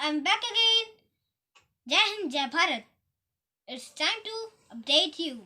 I'm back again. Jai Hind, Jai Bharat. It's time to update you.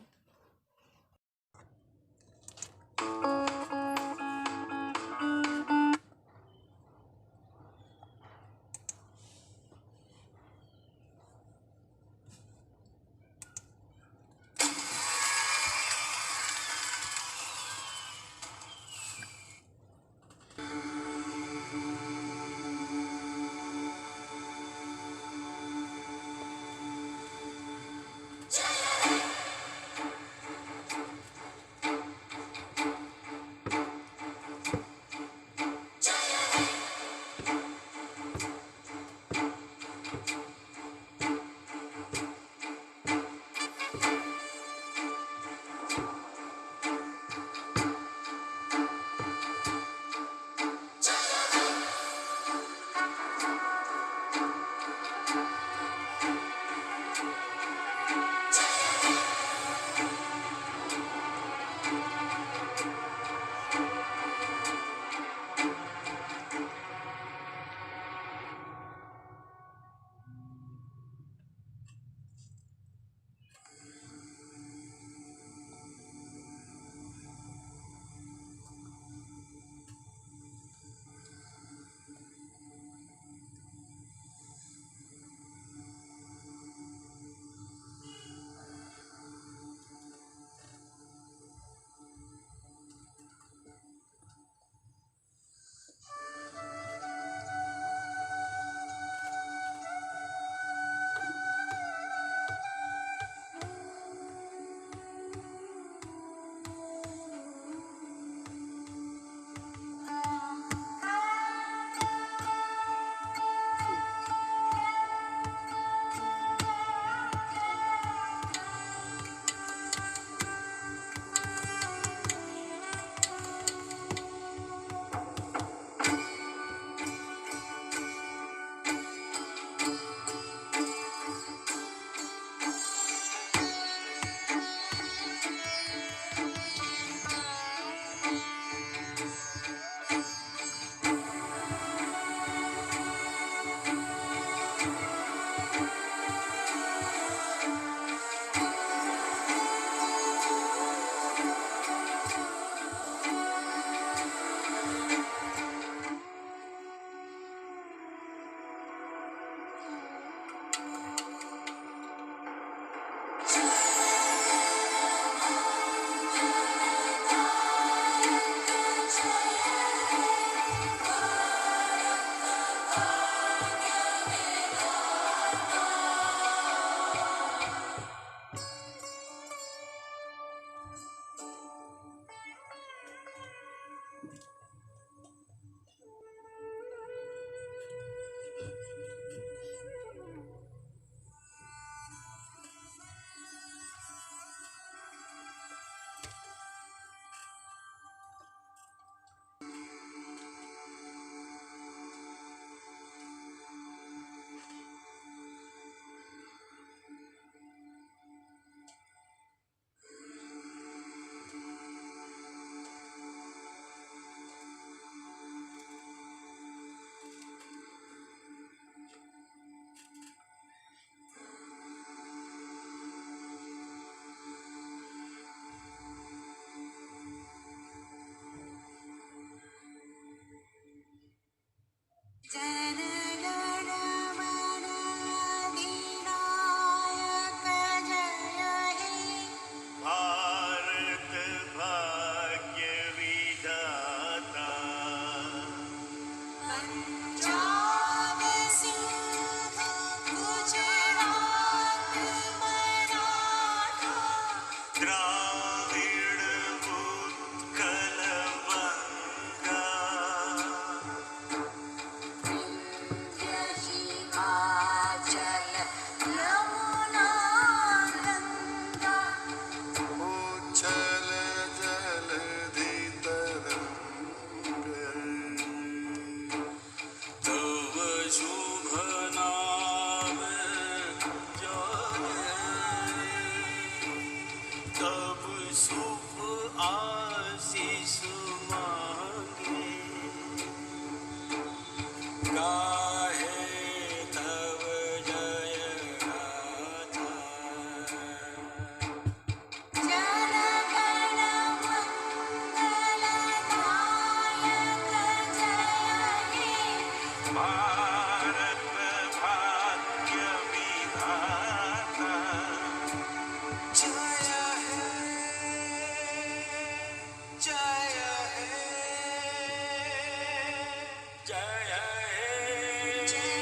Bharat भाग्य विधाता जय हे जय हे जय हे जय जय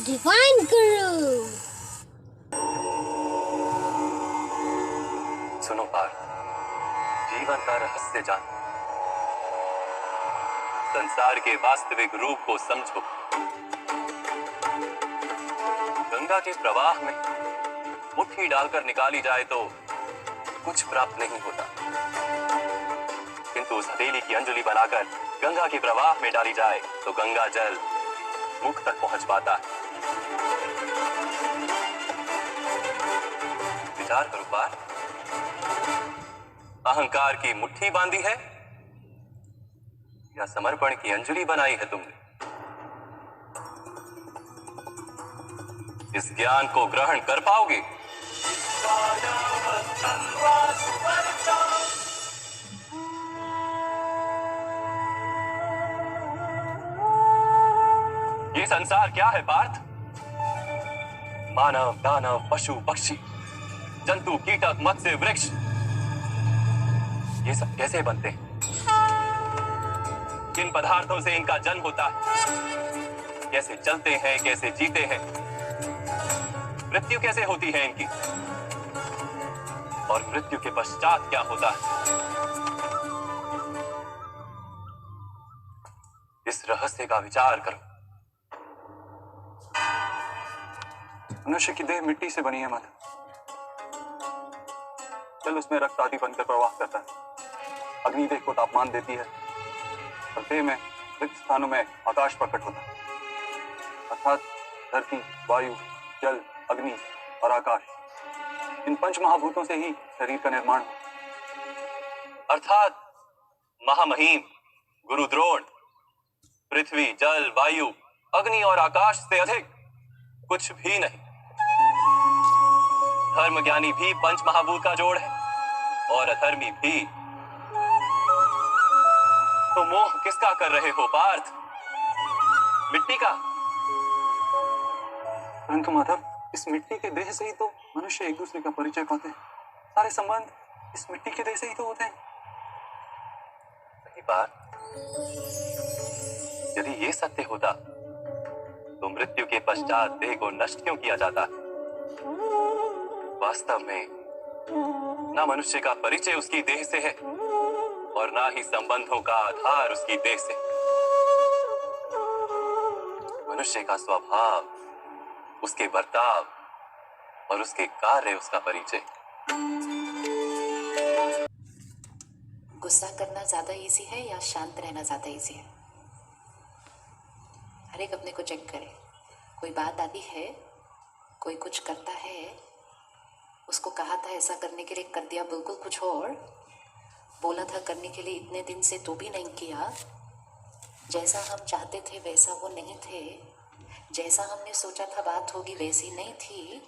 Divine Guru. सुनो पार्थ, जीवन का रहस्य जान, संसार के वास्तविक रूप को समझो। गंगा के प्रवाह में मुट्ठी डालकर निकाली जाए तो कुछ प्राप्त नहीं होता, किंतु उस हथेली की अंजलि बनाकर गंगा के प्रवाह में डाली जाए तो गंगा जल मुख तक पहुंच पाता है। विचार करो पार्थ, अहंकार की मुट्ठी बांधी है या समर्पण की अंजलि बनाई है तुमने? इस ज्ञान को ग्रहण कर पाओगे? ये संसार क्या है पार्थ? मानव, दानव, पशु, पक्षी, जंतु, कीटक, मत्स्य, वृक्ष, ये सब कैसे बनते हैं? किन पदार्थों से इनका जन्म होता है? कैसे चलते हैं, कैसे जीते हैं? मृत्यु कैसे होती है इनकी? और मृत्यु के पश्चात क्या होता है? इस रहस्य का विचार करो। मनुष्य की देह मिट्टी से बनी है माता। जल उसमें रक्त आदि बनकर प्रवाह करता है। अग्नि देह को तापमान देती है और देह में रिक्त स्थानों में आकाश प्रकट होता है, अर्थात धरती, वायु, जल, अग्नि और आकाश, इन पंच महाभूतों से ही शरीर का निर्माण हो। अर्थात महामहिम गुरु द्रोण पृथ्वी, जल, वायु, अग्नि और आकाश से अधिक कुछ भी नहीं। धर्म ज्ञानी भी पंच महाभूत का जोड़ है और अधर्मी भी। तो मोह किसका कर रहे हो पार्थ? मिट्टी का? परंतु माधव, इस मिट्टी के देह से ही तो मनुष्य एक दूसरे का परिचय पाते हैं। सारे संबंध इस मिट्टी के देह से ही तो होते हैं। सही बात। यदि ये सत्य होता तो मृत्यु के पश्चात देह को नष्ट क्यों किया जाता? वास्तव में ना मनुष्य का परिचय उसकी देह से है और ना ही संबंधों का आधार उसकी देह से। मनुष्य का स्वभाव, उसके बर्ताव और उसके कार्य उसका परिचय। गुस्सा करना ज्यादा इजी है या शांत रहना ज्यादा इजी है? हर एक अपने को चेक करे। कोई बात आती है, कोई कुछ करता है, उसको कहा था ऐसा करने के लिए, कर दिया बिल्कुल कुछ और। बोला था करने के लिए इतने दिन से तो भी नहीं किया। जैसा हम चाहते थे वैसा वो नहीं थे। जैसा हमने सोचा था बात होगी वैसी नहीं थी।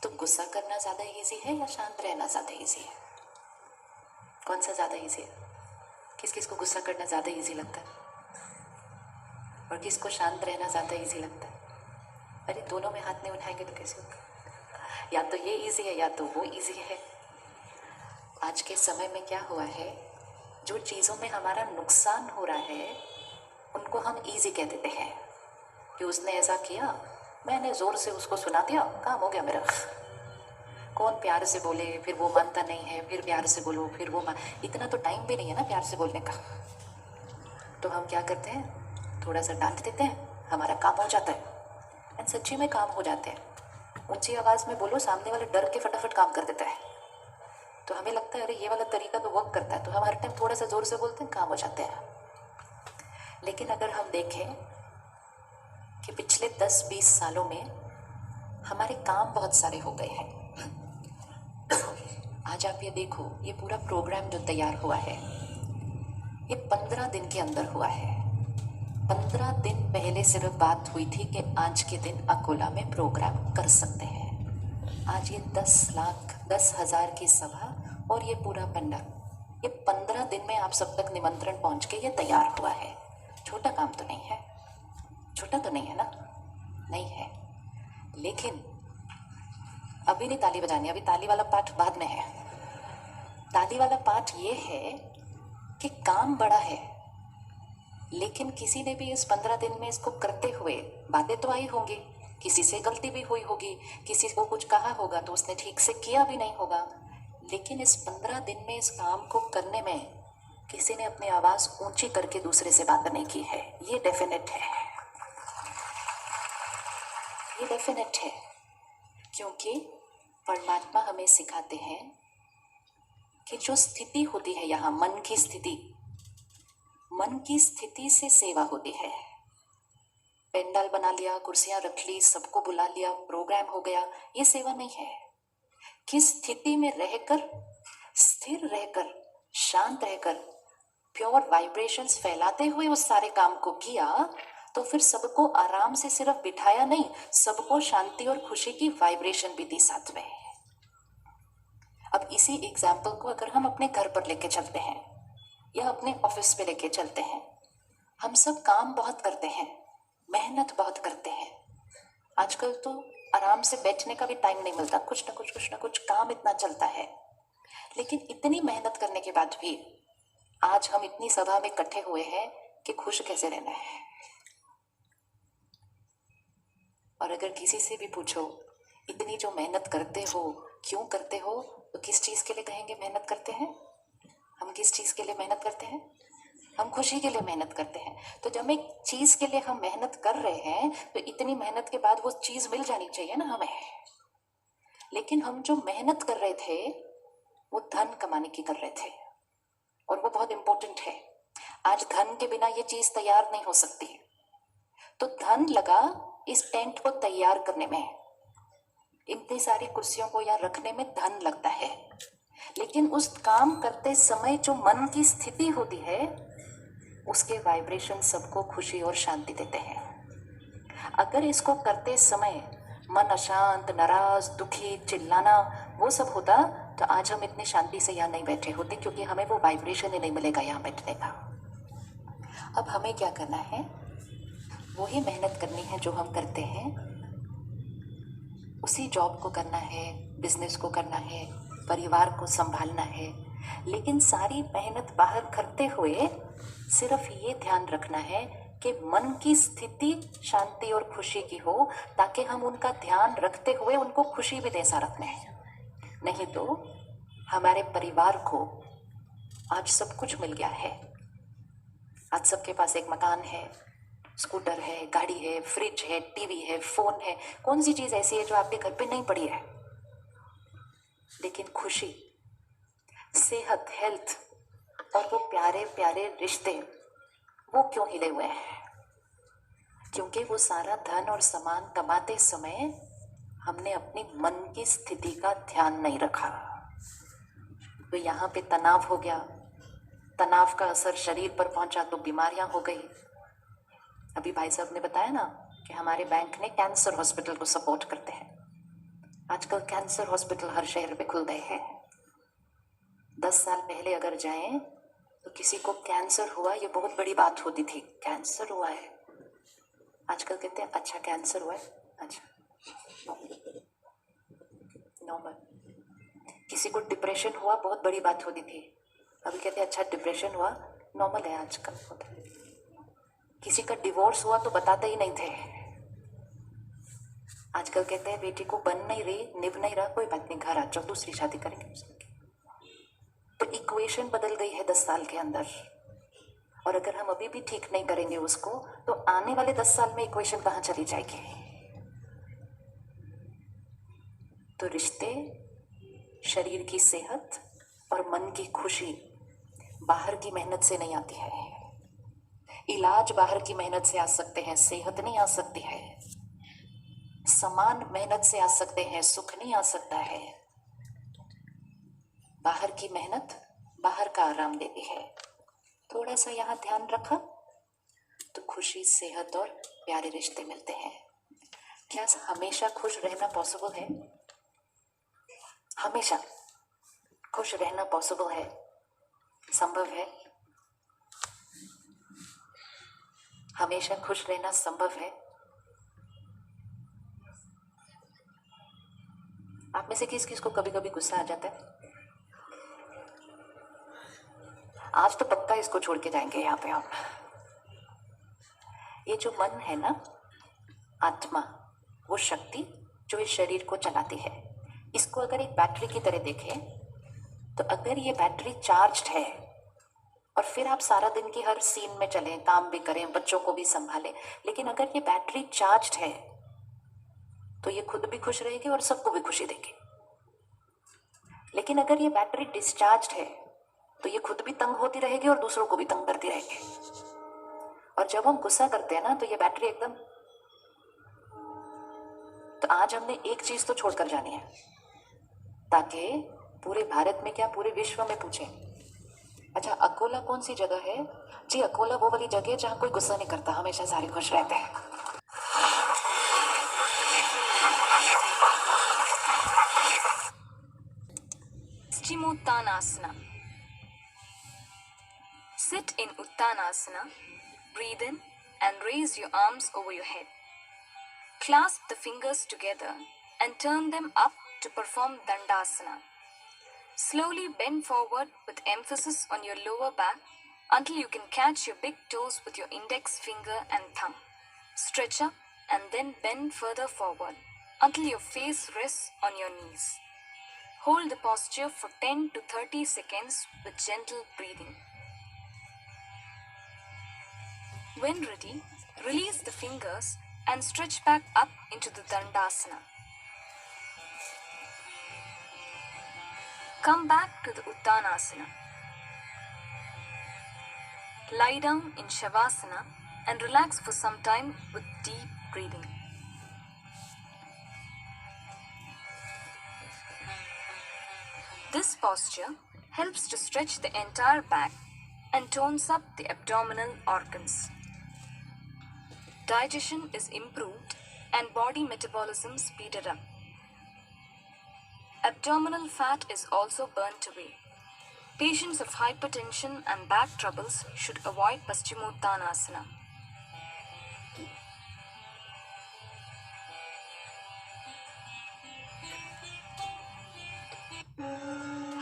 तो गुस्सा करना ज़्यादा इजी है या शांत रहना ज़्यादा इजी है? कौन सा ज़्यादा इजी है? किस किस को गुस्सा करना ज़्यादा इजी लगता है और किसको शांत रहना ज़्यादा इजी लगता है? अरे दोनों में हाथ नहीं उठाएंगे तो कैसे होगा? या तो ये इजी है या तो वो इजी है। आज के समय में क्या हुआ है, जो चीज़ों में हमारा नुकसान हो रहा है उनको हम इजी कह देते हैं कि उसने ऐसा किया, मैंने ज़ोर से उसको सुना दिया, काम हो गया मेरा। कौन प्यार से बोले, फिर वो मानता नहीं है, फिर प्यार से बोलो, फिर वो इतना तो टाइम भी नहीं है ना प्यार से बोलने का। तो हम क्या करते हैं, थोड़ा सा डांट देते हैं, हमारा काम हो जाता है। एंड सच्ची में काम हो जाते हैं। ऊंची आवाज़ में बोलो, सामने वाले डर के फटाफट काम कर देता है। तो हमें लगता है अरे ये वाला तरीका तो वर्क करता है, तो हम हर टाइम थोड़ा सा ज़ोर से बोलते हैं, काम हो जाते हैं। लेकिन अगर हम देखें कि पिछले 10-20 सालों में हमारे काम बहुत सारे हो गए हैं। आज आप ये देखो, ये पूरा प्रोग्राम जो तैयार हुआ है ये 15 दिन के अंदर हुआ है। 15 दिन पहले सिर्फ बात हुई थी कि आज के दिन अकोला में प्रोग्राम कर सकते हैं। आज ये 10,000 की सभा और ये पूरा पंडाल, ये 15 दिन में आप सब तक निमंत्रण पहुंच के ये तैयार हुआ है। छोटा काम तो नहीं है, छोटा तो नहीं है ना, नहीं है। लेकिन अभी नहीं ताली बजानी, अभी ताली वाला पार्ट बाद में है। ताली वाला पार्ट ये है कि काम बड़ा है, लेकिन किसी ने भी इस 15 दिन में इसको करते हुए बातें तो आई होंगी, किसी से गलती भी हुई होगी, किसी को कुछ कहा होगा तो उसने ठीक से किया भी नहीं होगा। लेकिन इस 15 दिन में इस काम को करने में किसी ने अपनी आवाज ऊंची करके दूसरे से बात नहीं की है। ये डेफिनेट है, ये डेफिनेट है, क्योंकि परमात्मा हमें सिखाते हैं कि जो स्थिति होती है यहाँ, मन की स्थिति, मन की स्थिति से सेवा होती है। पेंडाल बना लिया, कुर्सियां रख ली, सबको बुला लिया, प्रोग्राम हो गया, ये सेवा नहीं है। किस स्थिति में रहकर, स्थिर रहकर, शांत रहकर, प्योर वाइब्रेशंस फैलाते हुए उस सारे काम को किया, तो फिर सबको आराम से सिर्फ बिठाया नहीं, सबको शांति और खुशी की वाइब्रेशन भी दी साथ में। अब इसी एग्जाम्पल को अगर हम अपने घर पर लेके चलते हैं या अपने ऑफिस पे लेके चलते हैं, हम सब काम बहुत करते हैं, मेहनत बहुत करते हैं। आजकल तो आराम से बैठने का भी टाइम नहीं मिलता, कुछ ना कुछ काम इतना चलता है। लेकिन इतनी मेहनत करने के बाद भी आज हम इतनी सभा में इकट्ठे हुए हैं कि खुश कैसे रहना है। और अगर किसी से भी पूछो इतनी जो मेहनत करते हो क्यों करते हो, तो किस चीज के लिए कहेंगे मेहनत करते हैं? हम किस चीज के लिए मेहनत करते हैं? हम खुशी के लिए मेहनत करते हैं। तो जब एक चीज के लिए हम मेहनत कर रहे हैं तो इतनी मेहनत के बाद वो चीज मिल जानी चाहिए ना हमें। लेकिन हम जो मेहनत कर रहे थे वो धन कमाने की कर रहे थे, और वो बहुत इंपॉर्टेंट है। आज धन के बिना ये चीज तैयार नहीं हो सकती। तो धन लगा इस टेंट को तैयार करने में, इतनी सारी कुर्सियों को यहाँ रखने में धन लगता है। लेकिन उस काम करते समय जो मन की स्थिति होती है उसके वाइब्रेशन सबको खुशी और शांति देते हैं। अगर इसको करते समय मन अशांत, नाराज, दुखी, चिल्लाना वो सब होता तो आज हम इतनी शांति से यहाँ नहीं बैठे होते, क्योंकि हमें वो वाइब्रेशन ही नहीं मिलेगा यहाँ बैठने का। अब हमें क्या करना है? वही मेहनत करनी है जो हम करते हैं, उसी जॉब को करना है, बिजनेस को करना है, परिवार को संभालना है। लेकिन सारी मेहनत बाहर करते हुए सिर्फ ये ध्यान रखना है कि मन की स्थिति शांति और खुशी की हो, ताकि हम उनका ध्यान रखते हुए उनको खुशी भी दे सकते हैं। नहीं तो हमारे परिवार को आज सब कुछ मिल गया है। आज सबके पास एक मकान है, स्कूटर है, गाड़ी है, फ्रिज है, टीवी है, फोन है। कौन सी चीज ऐसी है जो आपके घर पे नहीं पड़ी है? लेकिन खुशी, सेहत, हेल्थ और वो प्यारे प्यारे रिश्ते, वो क्यों हिले हुए हैं? क्योंकि वो सारा धन और सामान कमाते समय हमने अपनी मन की स्थिति का ध्यान नहीं रखा। तो यहाँ पे तनाव हो गया, तनाव का असर शरीर पर पहुंचा तो बीमारियां हो गई। अभी भाई साहब ने बताया ना कि हमारे बैंक ने कैंसर हॉस्पिटल को सपोर्ट करते हैं। आजकल कैंसर हॉस्पिटल हर शहर पे खुल गए हैं। 10 साल पहले अगर जाएं तो किसी को कैंसर हुआ ये बहुत बड़ी बात होती थी, कैंसर हुआ है। आजकल कहते हैं अच्छा कैंसर हुआ है, अच्छा नॉर्मल। किसी को डिप्रेशन हुआ बहुत बड़ी बात होती थी, अभी कहते हैं अच्छा डिप्रेशन हुआ, नॉर्मल है आजकल होता है। किसी का डिवोर्स हुआ तो बताते ही नहीं थे, आजकल कहते हैं बेटी को बन नहीं रही, निभ नहीं रहा, कोई बात नहीं, घर आ जाओ, दूसरी शादी करेंगे। तो इक्वेशन बदल गई है 10 साल के अंदर। और अगर हम अभी भी ठीक नहीं करेंगे उसको, तो आने वाले 10 साल में इक्वेशन कहाँ चली जाएगी? तो रिश्ते, शरीर की सेहत और मन की खुशी बाहर की मेहनत से नहीं आती है। इलाज बाहर की मेहनत से आ सकते हैं, सेहत नहीं आ सकती है। समान मेहनत से आ सकते हैं, सुख नहीं आ सकता है। बाहर की मेहनत बाहर का आराम देती है। थोड़ा सा यहाँ ध्यान रखा तो खुशी, सेहत और प्यारे रिश्ते मिलते हैं। क्या हमेशा खुश रहना पॉसिबल है? हमेशा खुश रहना पॉसिबल है? संभव है? हमेशा खुश रहना संभव है? आप में से किस किस को कभी कभी गुस्सा आ जाता है? आज तो पक्का इसको छोड़ के जाएंगे यहाँ पे आप। ये जो मन है ना, आत्मा, वो शक्ति जो इस शरीर को चलाती है, इसको अगर एक बैटरी की तरह देखें तो अगर ये बैटरी चार्ज्ड है और फिर आप सारा दिन की हर सीन में चलें, काम भी करें, बच्चों को भी संभालें, लेकिन अगर ये बैटरी चार्ज्ड है तो ये खुद भी खुश रहेगी और सबको भी खुशी देगी। लेकिन अगर ये बैटरी डिस्चार्ज्ड है तो ये खुद भी तंग होती रहेगी और दूसरों को भी तंग करती रहेगी। और जब हम गुस्सा करते हैं ना तो ये बैटरी एकदम, तो आज हमने एक चीज तो छोड़कर जानी है, ताकि पूरे भारत में क्या पूरे विश्व में पूछे, अच्छा अकोला कौन सी जगह है? जी अकोला वो वाली जगह है जहाँ कोई गुस्सा नहीं करता, हमेशा सारे खुश रहते हैं। Paschimottanasana. Sit in Uttanasana, breathe in and raise your arms over your head. Clasp the fingers together and turn them up to perform Dandasana. Slowly bend forward with emphasis on your lower back until you can catch your big toes with your index finger and thumb. Stretch up and then bend further forward until your face rests on your knees. Hold the posture for 10 to 30 seconds with gentle breathing. When ready, release the fingers and stretch back up into the Dandasana. Come back to the Uttanasana. Lie down in Shavasana and relax for some time with deep breathing. This posture helps to stretch the entire back and tones up the abdominal organs. Digestion is improved and body metabolism speeded up. Abdominal fat is also burnt away. Patients of hypertension and back troubles should avoid Paschimottanasana.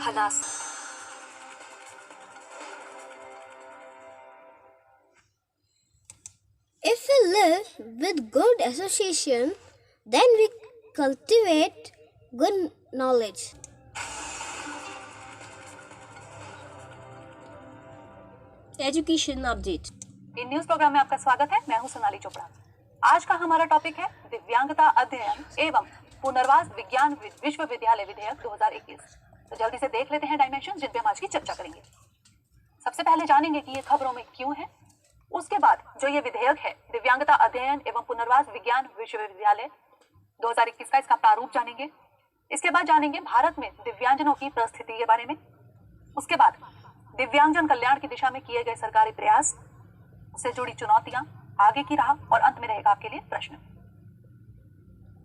Halasana. If we live with good association, then we cultivate good knowledge. Education update. इन news program में आपका स्वागत है। मैं हूं सोनाली चोपड़ा। आज का हमारा टॉपिक है दिव्यांगता अध्ययन एवं पुनर्वास विज्ञान विश्वविद्यालय विधेयक 2021। तो जल्दी से देख लेते हैं डायमेंशन जिन पे हम आज की चर्चा करेंगे। सबसे पहले जानेंगे कि ये खबरों में क्यों है। उसके बाद जो ये विधेयक है दिव्यांगता अध्ययन एवं पुनर्वास विज्ञान विश्वविद्यालय 2021 का, इसका प्रारूप जानेंगे। इसके बाद जानेंगे भारत में दिव्यांगजनों की परिस्थिति के बारे में। उसके बाद दिव्यांगजन कल्याण की दिशा में किए गए सरकारी प्रयास, उससे जुड़ी चुनौतियां, आगे की राह और अंत में रहेगा आपके लिए प्रश्न।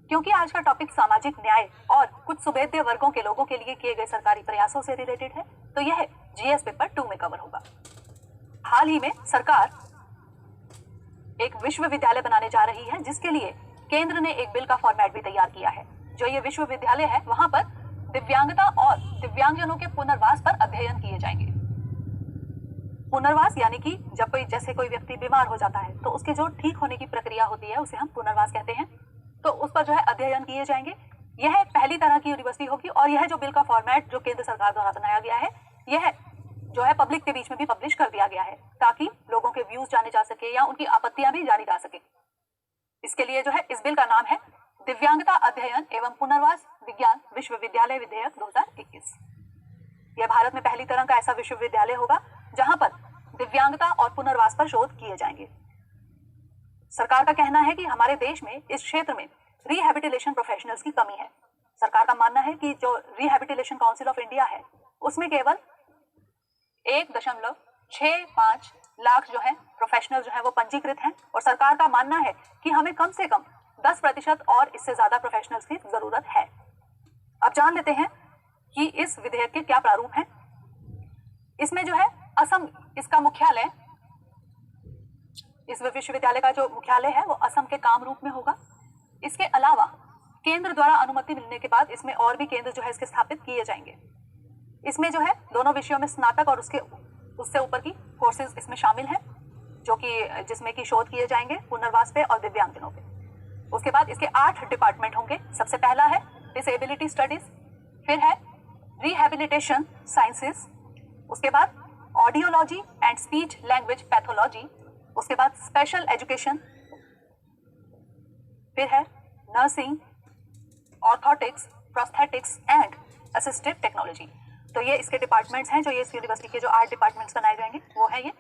क्योंकि आज का टॉपिक सामाजिक न्याय और कुछ सुभेद्य वर्गों के लोगों के लिए किए गए सरकारी प्रयासों से रिलेटेड है, तो यह जीएस पेपर 2 में कवर होगा। हाल ही में सरकार एक विश्वविद्यालय बनाने जा रही है, जिसके लिए केंद्र ने एक बिल का फॉर्मेट भी तैयार किया है। जो ये विश्वविद्यालय है वहां पर दिव्यांगता और दिव्यांगजनों के पुनर्वास पर अध्ययन किए जाएंगे। पुनर्वास यानी कि जब कोई व्यक्ति बीमार हो जाता है तो उसके जो ठीक होने की प्रक्रिया होती है उसे हम पुनर्वास कहते हैं। तो उस पर जो है अध्ययन किए जाएंगे। यह पहली तरह की यूनिवर्सिटी होगी और यह जो बिल का फॉर्मेट जो केंद्र सरकार द्वारा बनाया गया है, यह जो है पब्लिक के बीच में भी पब्लिश कर दिया गया है, ताकि लोगों के व्यूज जाने जा सके या उनकी आपत्तियां भी जानी जा सके। इसके लिए जो है इस बिल का नाम है दिव्यांगता अध्ययन एवं पुनर्वास विज्ञान विश्वविद्यालय विधेयक 2021। यह भारत में पहली तरह का ऐसा विश्वविद्यालय होगा जहां पर दिव्यांगता और पुनर्वास पर शोध किए जाएंगे। सरकार का कहना है कि हमारे देश में इस क्षेत्र में रिहैबिलिटेशन प्रोफेशनल्स की कमी है। सरकार का मानना है कि जो रिहैबिलिटेशन काउंसिल ऑफ इंडिया है उसमें केवल 1.65 लाख जो है प्रोफेशनल जो है वो पंजीकृत हैं और सरकार का मानना है कि हमें कम से कम 10% और इससे ज्यादा प्रोफेशनल्स की जरूरत है। अब जान लेते हैं कि इस विधेयक के क्या प्रारूप हैं। इसमें जो है असम, इसका मुख्यालय, इस विश्वविद्यालय का जो मुख्यालय है वो असम के कामरूप में होगा। इसके अलावा केंद्र द्वारा अनुमति मिलने के बाद इसमें और भी केंद्र जो है इसके स्थापित किए जाएंगे। इसमें जो है दोनों विषयों में स्नातक और उससे ऊपर की कोर्सेज इसमें शामिल हैं, जो कि जिसमें कि शोध किए जाएंगे पुनर्वास पे और दिव्यांगजनों पे। उसके बाद इसके 8 डिपार्टमेंट होंगे। सबसे पहला है डिसेबिलिटी स्टडीज, फिर है रिहैबिलिटेशन साइंसेस, उसके बाद audiology and speech language pathology, उसके बाद स्पेशल एजुकेशन, फिर है nursing, orthotics, prosthetics and assistive technology. तो ये इसके डिपार्टमेंट्स हैं, जो ये इस यूनिवर्सिटी के जो 8 डिपार्टमेंट्स बनाए जाएंगे वो है ये।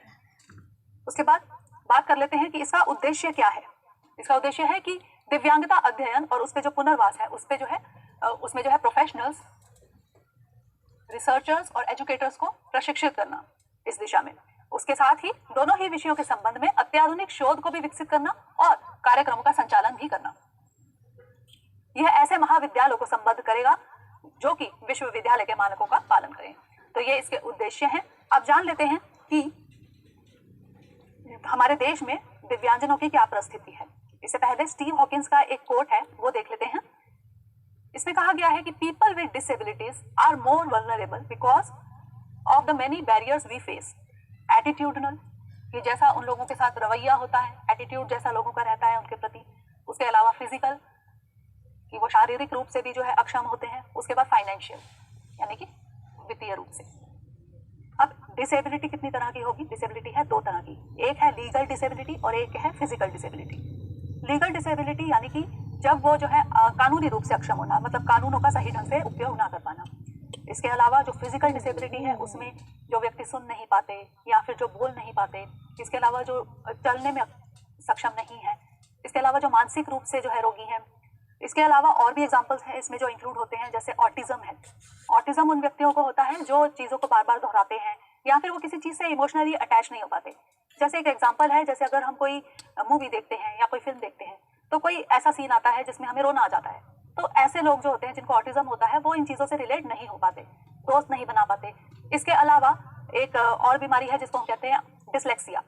उसके बाद बात कर लेते हैं कि इसका उद्देश्य क्या है। इसका उद्देश्य है कि दिव्यांगता अध्ययन और उस पे जो पुनर्वास है उस पे जो है उसमें जो है प्रोफेशनल्स, रिसर्चर्स और एजुकेटर्स को प्रशिक्षित करना इस दिशा में। उसके साथ ही दोनों ही विषयों के संबंध में अत्याधुनिक शोध को भी विकसित करना और कार्यक्रमों का संचालन भी करना। यह ऐसे महाविद्यालयों को संबद्ध करेगा जो कि विश्वविद्यालय के मानकों का पालन करें। तो ये इसके उद्देश्य हैं। अब जान लेते हैं कि हमारे देश में दिव्यांगजनों की क्या परिस्थिति है। इससे पहले स्टीव हॉकिंस का एक कोट है, वो देख लेते हैं। इसमें कहा गया है कि people with disabilities are more vulnerable because of the many barriers we face. Attitudinal, कि जैसा उन लोगों के साथ रवैया होता है, एटीट्यूड जैसा लोगों का रहता है उनके प्रति। उसके अलावा फिजिकल, कि वो शारीरिक रूप से भी जो है अक्षम होते हैं। उसके बाद फाइनेंशियल, यानी कि वित्तीय रूप से। अब डिसेबिलिटी कितनी तरह की होगी? डिसेबिलिटी है 2 तरह की, एक है लीगल डिसेबिलिटी और एक है फिजिकल डिसेबिलिटी। लीगल डिसेबिलिटी यानी कि जब वो जो है कानूनी रूप से अक्षम होना, मतलब कानूनों का सही ढंग से उपयोग ना कर पाना। इसके अलावा जो फिजिकल डिसेबिलिटी है उसमें जो व्यक्ति सुन नहीं पाते या फिर जो बोल नहीं पाते, इसके अलावा जो चलने में सक्षम नहीं है, इसके अलावा जो मानसिक रूप से जो है रोगी हैं। इसके अलावा और भी एग्जांपल्स हैं इसमें जो इंक्लूड होते हैं, जैसे ऑटिज्म है। ऑटिज्म उन व्यक्तियों को होता है जो चीज़ों को बार बार दोहराते हैं या फिर वो किसी चीज़ से इमोशनली अटैच नहीं हो पाते। जैसे एक एग्जांपल है, जैसे अगर हम कोई मूवी देखते हैं या कोई फिल्म देखते हैं तो कोई ऐसा सीन आता है जिसमें हमें रोना आ जाता है, तो ऐसे लोग जो होते हैं जिनको ऑटिज्म होता है वो इन चीज़ों से रिलेट नहीं हो पाते, दोस्त नहीं बना पाते। इसके अलावा एक और बीमारी है जिसको हम कहते हैं डिसलेक्सिया।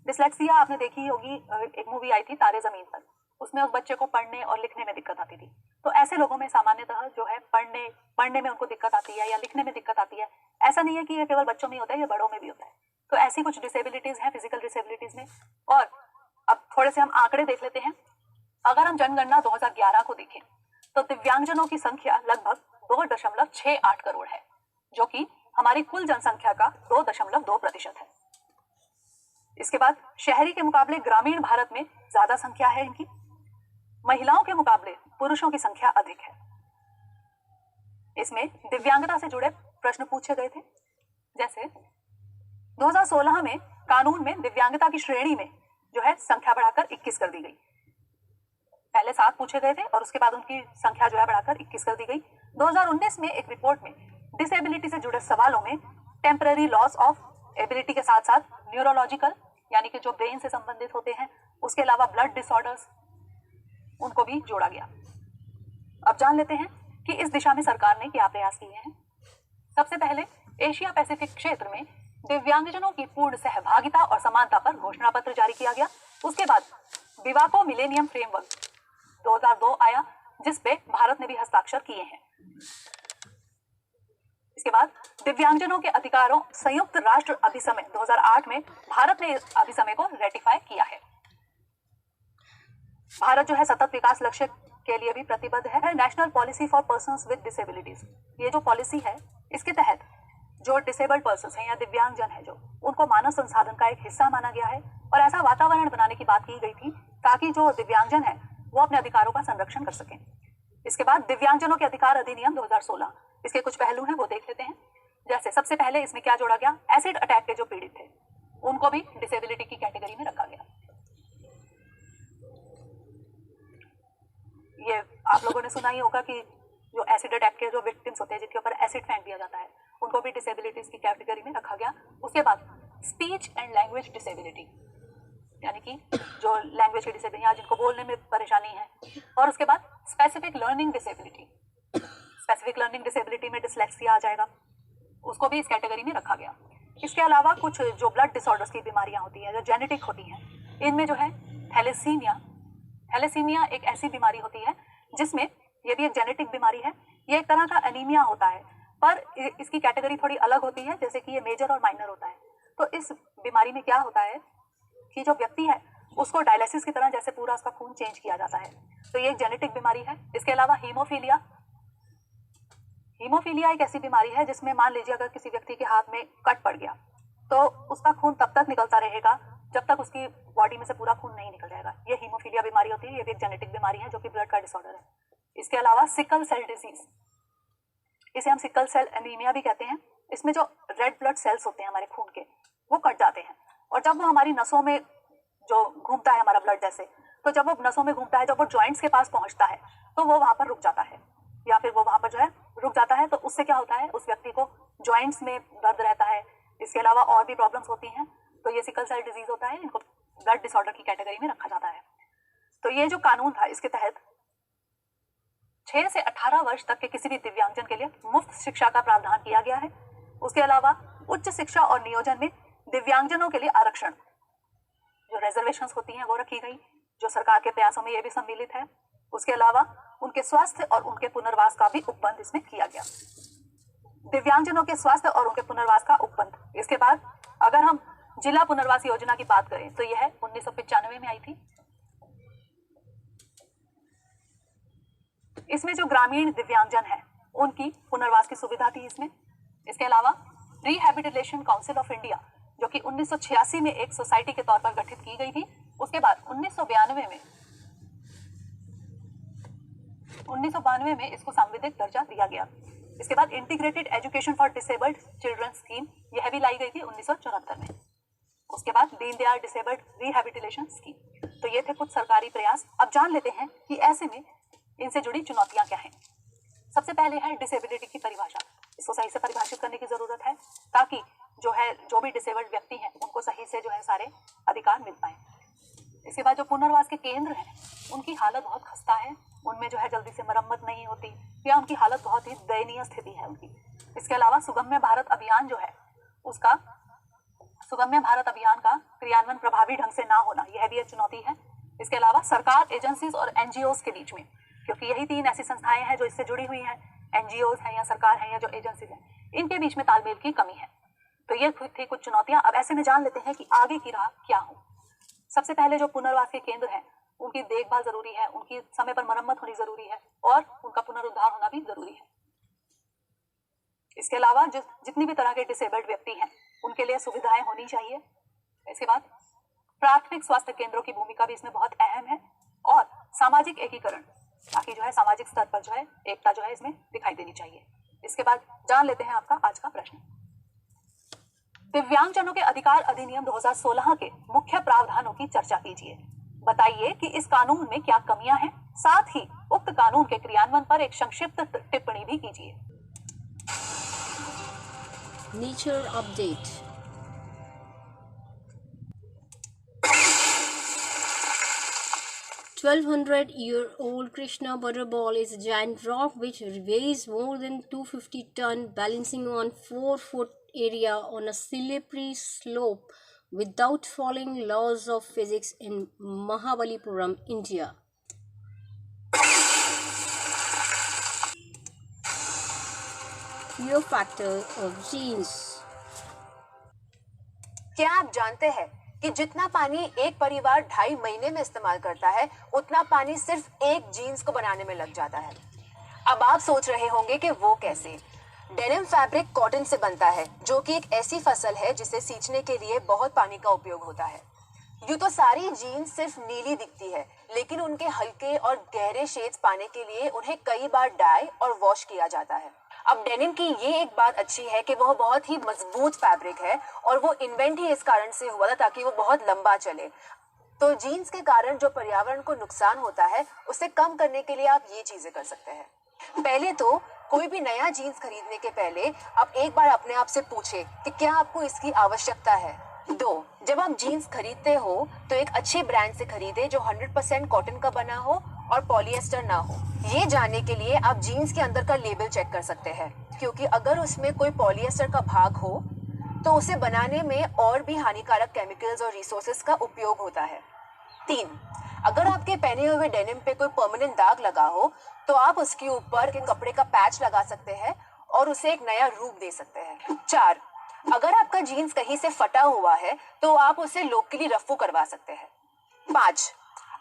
डिसलेक्सिया आपने देखी होगी, एक मूवी आई थी तारे ज़मीन पर, उसमें उस बच्चे को पढ़ने और लिखने में दिक्कत आती थी। तो ऐसे लोगों में सामान्यतः जो है पढ़ने में उनको दिक्कत आती है या लिखने में दिक्कत आती है। ऐसा नहीं है कि ये केवल बच्चों में होता है, ये बड़ों में भी होता है। तो ऐसी कुछ डिसेबिलिटीज़ हैं फिजिकल डिसेबिलिटीज़ में। और अब थोड़े से हम आंकड़े देख लेते हैं। अगर हम जनगणना 2011 को देखें तो दिव्यांगजनों की संख्या लगभग 2.68 करोड़ है, जो कि हमारी कुल जनसंख्या का 2.2% है। इसके बाद शहरी के मुकाबले ग्रामीण भारत में ज्यादा संख्या है इनकी। महिलाओं के मुकाबले पुरुषों की संख्या अधिक है। इसमें दिव्यांगता से जुड़े प्रश्न पूछे गए थे, जैसे 2016 में कानून में दिव्यांगता की श्रेणी में जो है संख्या बढ़ाकर 21 कर दी गई। पहले 7 पूछे गए थे और उसके बाद उनकी संख्या जो है बढ़ाकर 21 कर दी गई। 2019 में एक रिपोर्ट में डिसेबिलिटी से जुड़े सवालों में टेम्पररी लॉस ऑफ एबिलिटी के साथ साथ न्यूरोलॉजिकल, यानी कि जो ब्रेन से संबंधित होते हैं, उसके अलावा ब्लड डिसऑर्डर्स, उनको भी जोड़ा गया। अब जान लेते हैं कि इस दिशा में सरकार ने क्या प्रयास किए हैं। सबसे पहले एशिया पैसिफिक क्षेत्र में दिव्यांगजनों की पूर्ण सहभागिता और समानता पर घोषणा पत्र जारी किया गया। उसके बाद विवाको मिलेनियम फ्रेमवर्क 2002 आया, जिस पे भारत ने भी हस्ताक्षर किए हैं। इसके बाद दिव्यांगजनों के अधिकारों संयुक्त राष्ट्र अभिसमय 2008 में भारत ने इस अभिसमय को रेटिफाई किया है। भारत जो है सतत विकास लक्ष्य के लिए भी प्रतिबद्ध है। National policy for persons with disabilities, ये जो पॉलिसी है इसके तहत जो डिसेबल्ड पर्सन्स हैं या दिव्यांगजन है, जो उनको मानव संसाधन का एक हिस्सा माना गया है और ऐसा वातावरण बनाने की बात की गई थी ताकि जो दिव्यांगजन है वो अपने अधिकारों का संरक्षण कर सकें। इसके बाद दिव्यांगजनों के अधिकार अधिनियम 2016, इसके कुछ पहलू हैं वो देख लेते हैं। जैसे सबसे पहले इसमें क्या जोड़ा गया, एसिड अटैक के जो पीड़ित थे उनको भी डिसेबिलिटी की कैटेगरी में रखा गया। ये आप लोगों ने सुना ही होगा कि जो एसिड अटैक के जो विक्टिम्स होते हैं, जिनके ऊपर एसिड फेंक दिया जाता है, उनको भी डिसेबिलिटीज की कैटेगरी में रखा गया। उसके बाद स्पीच एंड लैंग्वेज डिसेबिलिटी, यानी कि जो लैंग्वेज की डिसेबिलिटी या जिनको बोलने में परेशानी है। और उसके बाद specific learning disability, specific learning disability में डिसलेक्सिया आ जाएगा, उसको भी इस कैटेगरी में रखा गया। इसके अलावा कुछ जो ब्लड डिसऑर्डर्स की बीमारियां होती हैं, जो जेनेटिक होती हैं, इनमें जो है थैलेसीमिया एक ऐसी बीमारी होती है जिसमें, ये भी एक जेनेटिक बीमारी है, ये एक तरह का एनीमिया होता है, पर इसकी कैटेगरी थोड़ी अलग होती है, जैसे कि ये मेजर और माइनर होता है। तो इस बीमारी में क्या होता है कि जो व्यक्ति है उसको डायलिसिस की तरह जैसे पूरा उसका खून चेंज किया जाता है। तो ये एक जेनेटिक बीमारी है। इसके अलावा हीमोफीलिया एक ऐसी बीमारी है जिसमें मान लीजिए अगर किसी व्यक्ति के हाथ में कट पड़ गया तो उसका खून तब तक निकलता रहेगा जब तक उसकी बॉडी में से पूरा खून नहीं निकल जाएगा। ये हीमोफीलिया बीमारी होती है, ये भी एक जेनेटिक बीमारी है जो कि ब्लड का डिसऑर्डर है। इसके अलावा सिकल सेल डिजीज, इसे हम सिकल सेल एनीमिया भी कहते हैं। इसमें जो रेड ब्लड सेल्स होते हैं हमारे खून के, वो कट जाते हैं, और जब वो हमारी नसों में जो घूमता है हमारा ब्लड जैसे, तो जब वो नसों में घूमता है, जब वो जॉइंट्स के पास पहुंचता है तो वो वहां पर रुक जाता है, या फिर वो वहां पर जो है रुक जाता है। तो उससे क्या होता है, उस व्यक्ति को जॉइंट्स में दर्द रहता है। इसके अलावा और भी प्रॉब्लम्स होती हैं। तो ये सिकल सेल डिजीज होता है, इनको ब्लड डिसऑर्डर की कैटेगरी में रखा जाता है। तो ये जो कानून था, इसके तहत 6 से 18 वर्ष तक के किसी भी दिव्यांगजन के लिए मुफ्त शिक्षा का प्रावधान किया गया है। उसके अलावा उच्च शिक्षा और नियोजन में दिव्यांगजनों के लिए आरक्षण, जो रिजर्वेशंस होती हैं, वो रखी गई, जो सरकार के प्रयासों में ये भी सम्मिलित है। उसके अलावा उनके स्वास्थ्य और उनके पुनर्वास का भी उपबंध इसमें किया गया। दिव्यांगजनों के स्वास्थ्य और उनके पुनर्वास का उपबंध। इसके बाद अगर हम जिला पुनर्वास योजना की बात करें तो यह 1995 में आई थी। इसमें जो ग्रामीण दिव्यांगजन है उनकी पुनर्वास की सुविधा थी इसमें। इसके अलावा रिहैबिलिटेशन काउंसिल ऑफ इंडिया, जो कि 1986 में एक सोसाइटी के तौर पर गठित की गई थी। उसके बाद 1992 में इसको सांविधिक दर्जा दिया गया। इसके बाद integrated education for disabled children scheme, यह भी लाई गई थी 1974 में। उसके बाद दीनदयाल डिसेबल्ड रिहैबिलिटेशन स्कीम। तो ये थे कुछ सरकारी प्रयास। अब जान लेते हैं कि ऐसे में इनसे जुड़ी चुनौतियां क्या हैं। सबसे पहले है डिसेबिलिटी की परिभाषा। इसको सही से परिभाषित करने की जरूरत है ताकि जो भी डिसेबल्ड व्यक्ति हैं उनको सही से जो है सारे अधिकार मिल पाए। इसके बाद जो पुनर्वास के केंद्र हैं उनकी हालत बहुत खस्ता है, उनमें जो है जल्दी से मरम्मत नहीं होती, या उनकी हालत बहुत ही दयनीय स्थिति है उनकी। इसके अलावा सुगम्य भारत अभियान जो है उसका सुगम्य भारत अभियान का क्रियान्वयन प्रभावी ढंग से ना होना, यह भी एक चुनौती है। इसके अलावा सरकार, एजेंसीज और एनजीओज के बीच में, क्योंकि यही 3 ऐसी संस्थाएं हैं जो इससे जुड़ी हुई हैं, एनजीओज हैं या सरकार है या जो एजेंसीज हैं, इनके बीच में तालमेल की कमी है। तो ये थी कुछ चुनौतियां। अब ऐसे में जान लेते हैं कि आगे की राह क्या हो। सबसे पहले जो पुनर्वास के केंद्र हैं उनकी देखभाल जरूरी है, उनकी समय पर मरम्मत होनी जरूरी है और उनका पुनरुद्धार होना भी जरूरी है। इसके अलावा जितनी भी तरह के डिसेबल्ड व्यक्ति हैं उनके लिए सुविधाएं होनी चाहिए। इसके बाद प्राथमिक स्वास्थ्य केंद्रों की भूमिका भी इसमें बहुत अहम है, और सामाजिक एकीकरण, ताकि जो है सामाजिक स्तर पर जो है एकता जो है इसमें दिखाई देनी चाहिए। इसके बाद जान लेते हैं आपका आज का प्रश्न। दिव्यांगजनों के अधिकार अधिनियम 2016 के मुख्य प्रावधानों की चर्चा कीजिए। बताइए कि इस कानून में क्या कमियां हैं, साथ ही उक्त कानून के क्रियान्वयन पर एक संक्षिप्त टिप्पणी भी कीजिए। Nature update. 1200-year-old Krishna Butterball is a giant rock which weighs more than 250 tons, balancing on 4-foot area on a slippery slope without following laws of physics in Mahabalipuram, India. Fear factor of genes. क्या आप जानते हैं कि जितना पानी एक परिवार 2.5 महीने में इस्तेमाल करता है, उतना पानी सिर्फ एक जीन्स को बनाने में लग जाता है। अब आप सोच रहे होंगे कि वो कैसे। डेनिम फैब्रिक कॉटन से बनता है, जो कि एक ऐसी फसल है जिसे सींचने के लिए बहुत पानी का उपयोग होता है। यूं तो सारी जीन्स सिर्फ नीली दिखती है, लेकिन उनके हल्के और गहरे शेड्स पाने के लिए उन्हें कई बार डाई और वॉश किया जाता है। अब डेनिम की ये एक बात अच्छी है कि वह बहुत ही मजबूत फैब्रिक है और वो इन्वेंट ही इस कारण से हुआ था ताकि वो बहुत लंबा चले। तो जीन्स के कारण जो पर्यावरण को नुकसान होता है उसे कम करने के लिए आप ये चीजें कर सकते हैं। पहले तो कोई भी नया जीन्स खरीदने के पहले आप एक बार अपने आप से पूछे कि क्या आपको इसकी आवश्यकता है। 2, जब आप जीन्स खरीदते हो तो एक अच्छे ब्रांड से खरीदे जो 100% कॉटन का बना हो और पॉलिएस्टर ना हो। ये जानने के लिए आप जीन्स के अंदर का लेबल चेक कर सकते हैं, क्योंकि अगर उसमें कोई पॉलिएस्टर का भाग हो तो उसे बनाने में और भी हानिकारक केमिकल्स और रिसोर्सेज का उपयोग होता है। 3, अगर आपके पहने हुए डेनिम पे कोई परमानेंट दाग लगा हो तो आप उसके ऊपर के कपड़े का पैच लगा सकते हैं और उसे एक नया रूप दे सकते हैं। 4, अगर आपका जीन्स कहीं से फटा हुआ है तो आप उसे लोकली रफू करवा सकते हैं। 5,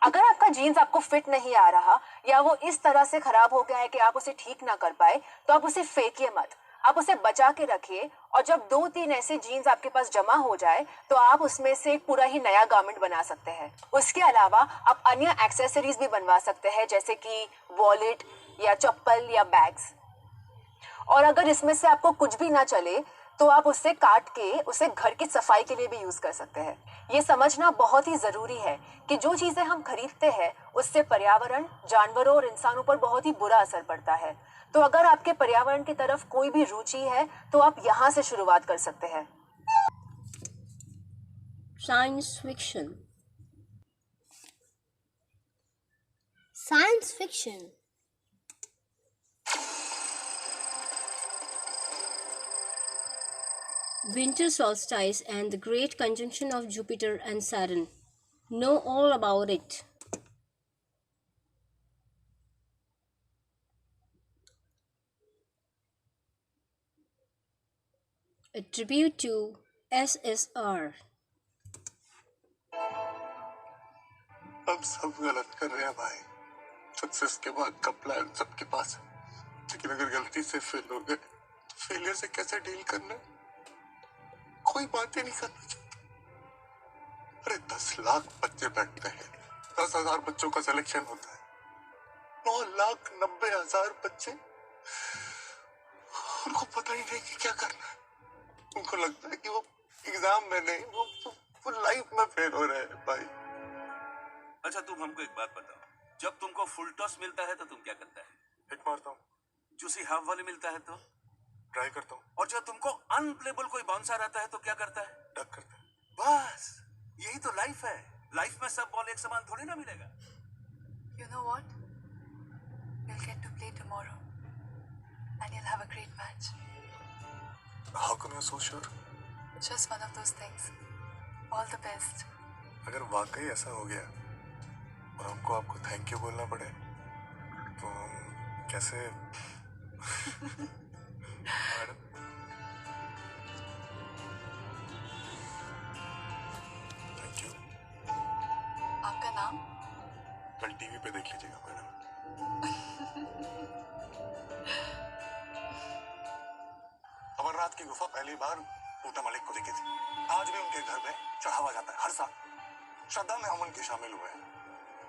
अगर आपका जीन्स आपको फिट नहीं आ रहा या वो इस तरह से खराब हो गया है कि आप उसे ठीक ना कर पाए तो आप उसे फेंकिए मत, आप उसे बचा के रखिए और जब 2-3 ऐसे जीन्स आपके पास जमा हो जाए तो आप उसमें से एक पूरा ही नया गारमेंट बना सकते हैं। उसके अलावा आप अन्य एक्सेसरीज भी बनवा सकते हैं जैसे कि वॉलेट या चप्पल या बैग्स। और अगर इसमें से आपको कुछ भी ना चले तो आप उससे काट के उसे घर की सफाई के लिए भी यूज कर सकते हैं। ये समझना बहुत ही जरूरी है कि जो चीजें हम खरीदते हैं उससे पर्यावरण, जानवरों और इंसानों पर बहुत ही बुरा असर पड़ता है। तो अगर आपके पर्यावरण की तरफ कोई भी रुचि है तो आप यहाँ से शुरुआत कर सकते हैं। Science fiction. Science fiction. Winter solstice and the great conjunction of Jupiter and Saturn. Know all about it. A tribute to SSR. हम सब गलत कर रहे हैं भाई। सक्सेस के बाद का प्लान सबके पास है, लेकिन अगर गलती से फेल हो गए तो फेलियर से कैसे डील करना है? कोई बात ही नहीं करना चाहता। अरे 10 लाख बच्चे बैठते हैं, 10,000 बच्चों का सिलेक्शन होता है, 9,90,000 बच्चे, उनको पता ही नहीं कि क्या करना है। उनको लगता है कि वो एग्जाम में नहीं, वो लाइफ में फेल हो रहे हैं भाई। अच्छा तुम हमको एक बात बताओ, जब तुमको फुल टॉस मिलता है तो तुम क्या करता है? हिट मारता हूँ, जूसी हाफ वाले मिलता है तो ट्राई करता हूँ, और जब तुमको अनप्लेबल कोई बाउंसर आता है तो क्या करता है? डक करता हूँ। बस यही तो लाइफ है। लाइफ में सब बॉल एक समान थोड़ी ना मिलेगा। You know what? We'll get to play tomorrow and you'll have a great match. How come you're so sure? Just one of those things. All the best. अगर वाकई ऐसा हो गया और हमको आपको थैंक यू बोलना पड़े तो हम कैसे? Madam thank you. आपका नाम? कल टीवी पे देख लीजिएगा मैडम। अमरनाथ की गुफा पहली बार पूता मलिक को दिखी थी। आज भी उनके घर में चढ़ावा जाता है हर साल। श्रद्धा में हम उनके शामिल हुए,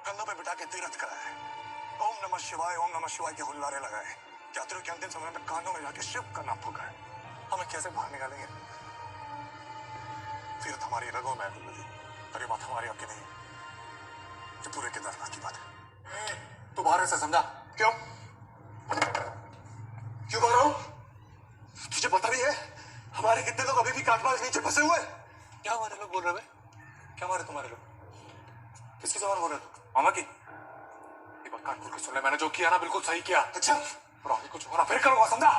कंधों पे बिठा के तीर्थ कराया है, ओम नमः शिवाय के हुल्लारे लगाए, यात्रियों के अंतिम समय में कानों में जाके शिव का नाम फूका है। हमें कैसे बाहर निकालेंगे? तीर्थ हमारी रगों में है गुल्लू जी, और ये बात हमारी आपकी नहीं, ये पूरे केदारनाथ की बात है। तू बाहर ऐसे समझा क्यों? क्यों बाहर हो? तुझे पता नहीं है हमारे कितने लोग अभी भी काटमाल के नीचे फंसे हुए? क्या हमारे लोग बोल रहे हैं? क्या हमारे तुम्हारे लोग? किसकी जबान बोल रहे हो? मामा की? एक बार कान खोल के सुन ले, मैंने जो किया ना बिल्कुल सही किया। अच्छा और आगे कुछ होना फिर करूंगा, समझा?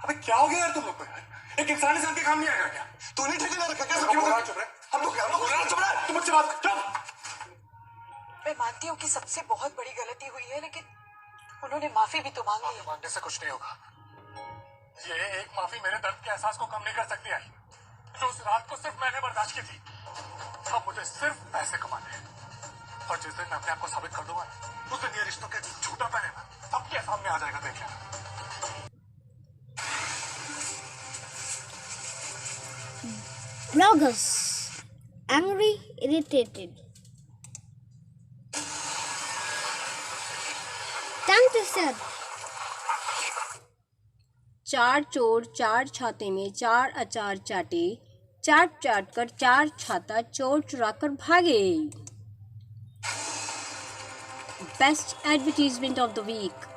अबे क्या हो गया यार तुम लोग को यार? एक इंसान इंसान के काम नहीं आएगा क्या? तू नहीं ठेकेदार रखा क्या? सब क्यों चुप रहे? हम लोग चुप रहे? तुम मुझसे बात चुप। मैं मानती हूँ कि सबसे बहुत बड़ी गलती हुई है, लेकिन उन्होंने माफी भी तो मांग ली। मांगने से कुछ नहीं होगा। ये एक माफी मेरे दर्द के एहसास को कम नहीं कर सकती है। तो उस रात को सिर्फ मैंने बर्दाश्त की थी। अब मुझे सिर्फ पैसे कमाने हैं, और जिस दिन मैं अपने आप को साबित कर दूंगा उस दिन ये रिश्तों के झूठा पहनेगा सबके सामने आ जाएगा, देख लेना। Bloggers. Angry, irritated. Time to start. चार चोर चार छाते में चार अचार चाटे, चाट चाट कर चार छाता चोर चुरा कर भागे। Best advertisement of the week.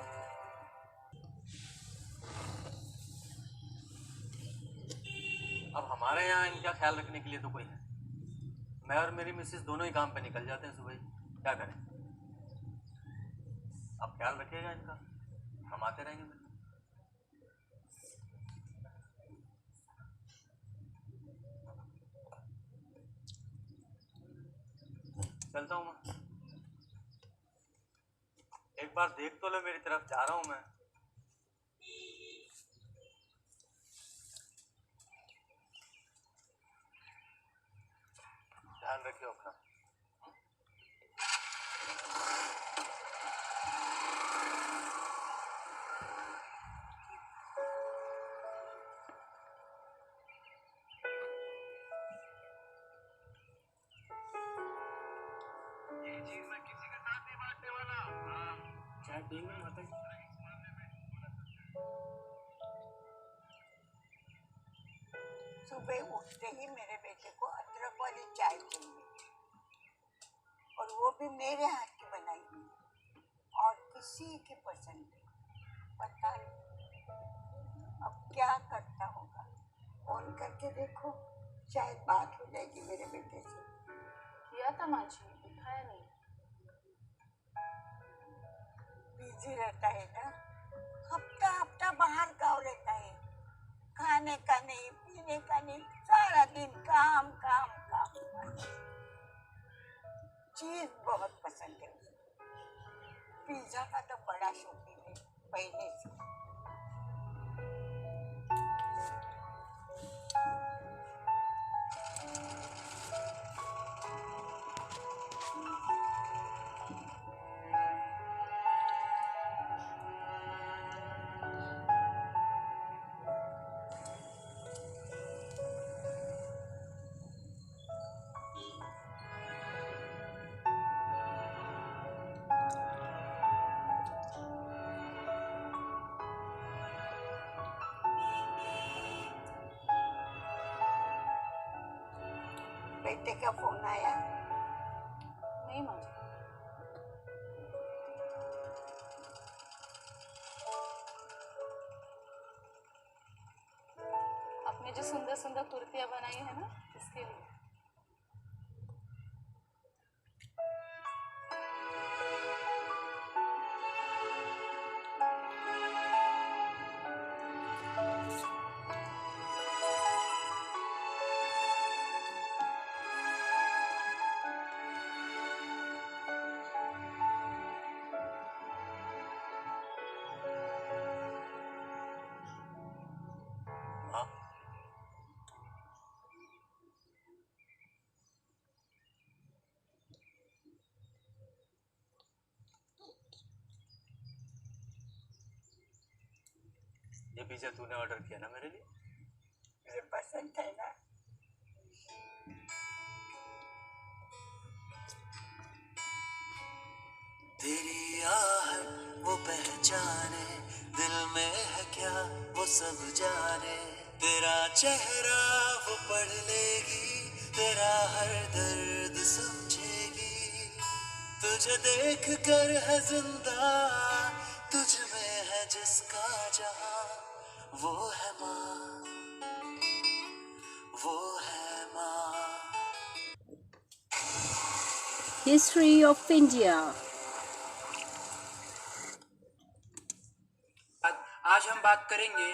अब हमारे यहाँ इनका ख्याल रखने के लिए तो कोई है। मैं और मेरी मिसेस दोनों ही काम पे निकल जाते हैं सुबह। क्या करें? अब ख्याल रखिएगा इनका, हम आते रहेंगे फिर। चलता हूँ मैं। एक बार देख तो लो मेरी तरफ, जा रहा हूँ मैं। ध्यान रखियो अपना। ये चीज मैं किसी के साथ नहीं बांटने वाला। चाय पिएंगे माता जी? सुबह उठते ही मेरे बेटे को अदरक वाली चाय चाहिए, और वो भी मेरे हाथ की बनाई हुई, और किसी की पसंद नहीं। पता नहीं अब क्या करता होगा। फोन करके देखो, शायद बात हो जाएगी मेरे बेटे से। किया था माँ जी, दिखाया नहीं। बिजी रहता है ना, हफ्ता हफ्ता बाहर गाँव रहता है। खाने का नहीं, पीने का नहीं, सारा दिन काम काम काम। चीज बहुत पसंद है उसे। पिज्जा का तो बड़ा शौकीन है पहले से। बेटे का फोन आया? नहीं माँ जी। आपने जो सुंदर सुंदर कुर्तियाँ बनाई है ना, इसके लिए। हाँ, ये पिज्जा तूने ऑर्डर किया ना मेरे लिए? मुझे पसंद है ना। तेरी आहट वो पहचाने, दिल में है क्या वो सब जाने। तेरा चेहरा वो पढ़ लेगी, तेरा हर दर्द समझेगी। तुझे देख कर है जिंदा, तुझ में है जिसका जहां। वो है माँ, वो है माँ। History of India। आज हम बात करेंगे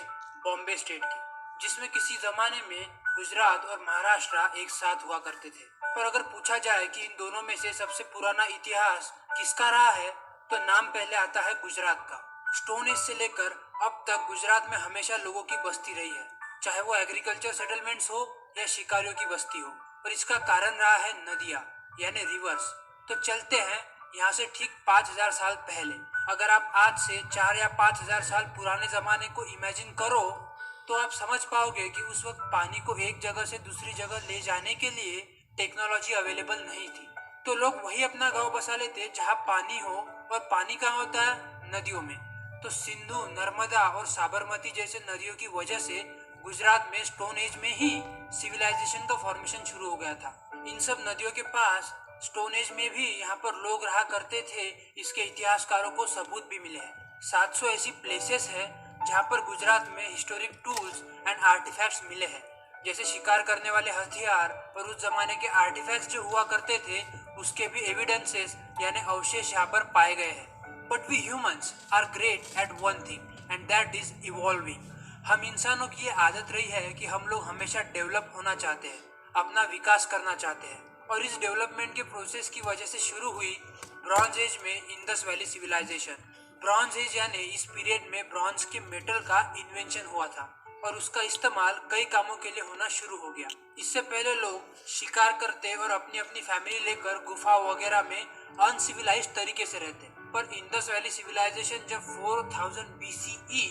बॉम्बे स्टेट की, जिसमें किसी जमाने में गुजरात और महाराष्ट्र एक साथ हुआ करते थे। पर अगर पूछा जाए कि इन दोनों में से सबसे पुराना इतिहास किसका रहा है, तो नाम पहले आता है गुजरात का। स्टोन एज से लेकर अब तक गुजरात में हमेशा लोगों की बस्ती रही है, चाहे वो एग्रीकल्चर सेटलमेंट्स हो या शिकारियों की बस्ती हो। और इसका कारण रहा है नदियाँ यानी रिवर्स। तो चलते हैं यहाँ से ठीक 5000 साल पहले। अगर आप आज से 4 या 5000 साल पुराने जमाने को इमेजिन करो, तो आप समझ पाओगे कि उस वक्त पानी को एक जगह से दूसरी जगह ले जाने के लिए टेक्नोलॉजी अवेलेबल नहीं थी। तो लोग वही अपना गांव बसा लेते जहाँ पानी हो, और पानी कहाँ होता है? नदियों में। तो सिंधु, नर्मदा और साबरमती जैसे नदियों की वजह से गुजरात में स्टोन एज में ही सिविलाइजेशन का फॉर्मेशन शुरू हो गया था। इन सब नदियों के पास स्टोन एज में भी यहाँ पर लोग रहा करते थे, इसके इतिहासकारों को सबूत भी मिले हैं। 700 ऐसी प्लेसेस है जहाँ पर गुजरात में हिस्टोरिक टूल्स एंड आर्टिफैक्ट्स मिले हैं, जैसे शिकार करने वाले हथियार और उस जमाने के आर्टिफैक्ट्स जो हुआ करते थे उसके भी एविडेंसेस यानी अवशेष यहाँ पर पाए गए हैं। But we humans are great at one thing and that is evolving. हम इंसानों की ये आदत रही है कि हम लोग हमेशा डेवलप होना चाहते हैं, अपना विकास करना चाहते हैं, और इस डेवलपमेंट के प्रोसेस की वजह से शुरू हुई ब्रॉन्ज एज में Indus valley civilisation. Bronze age यानी इस पीरियड में ब्रॉन्ज के मेटल का इन्वेंशन हुआ था और उसका इस्तेमाल कई कामों के लिए होना शुरू हो गया। इससे पहले लोग शिकार करते और अपनी अपनी फैमिली लेकर गुफा वगैरह में अनसिविलाइज्ड तरीके से रहते, पर इंडस वैली सिविलाइजेशन जब 4000 BCE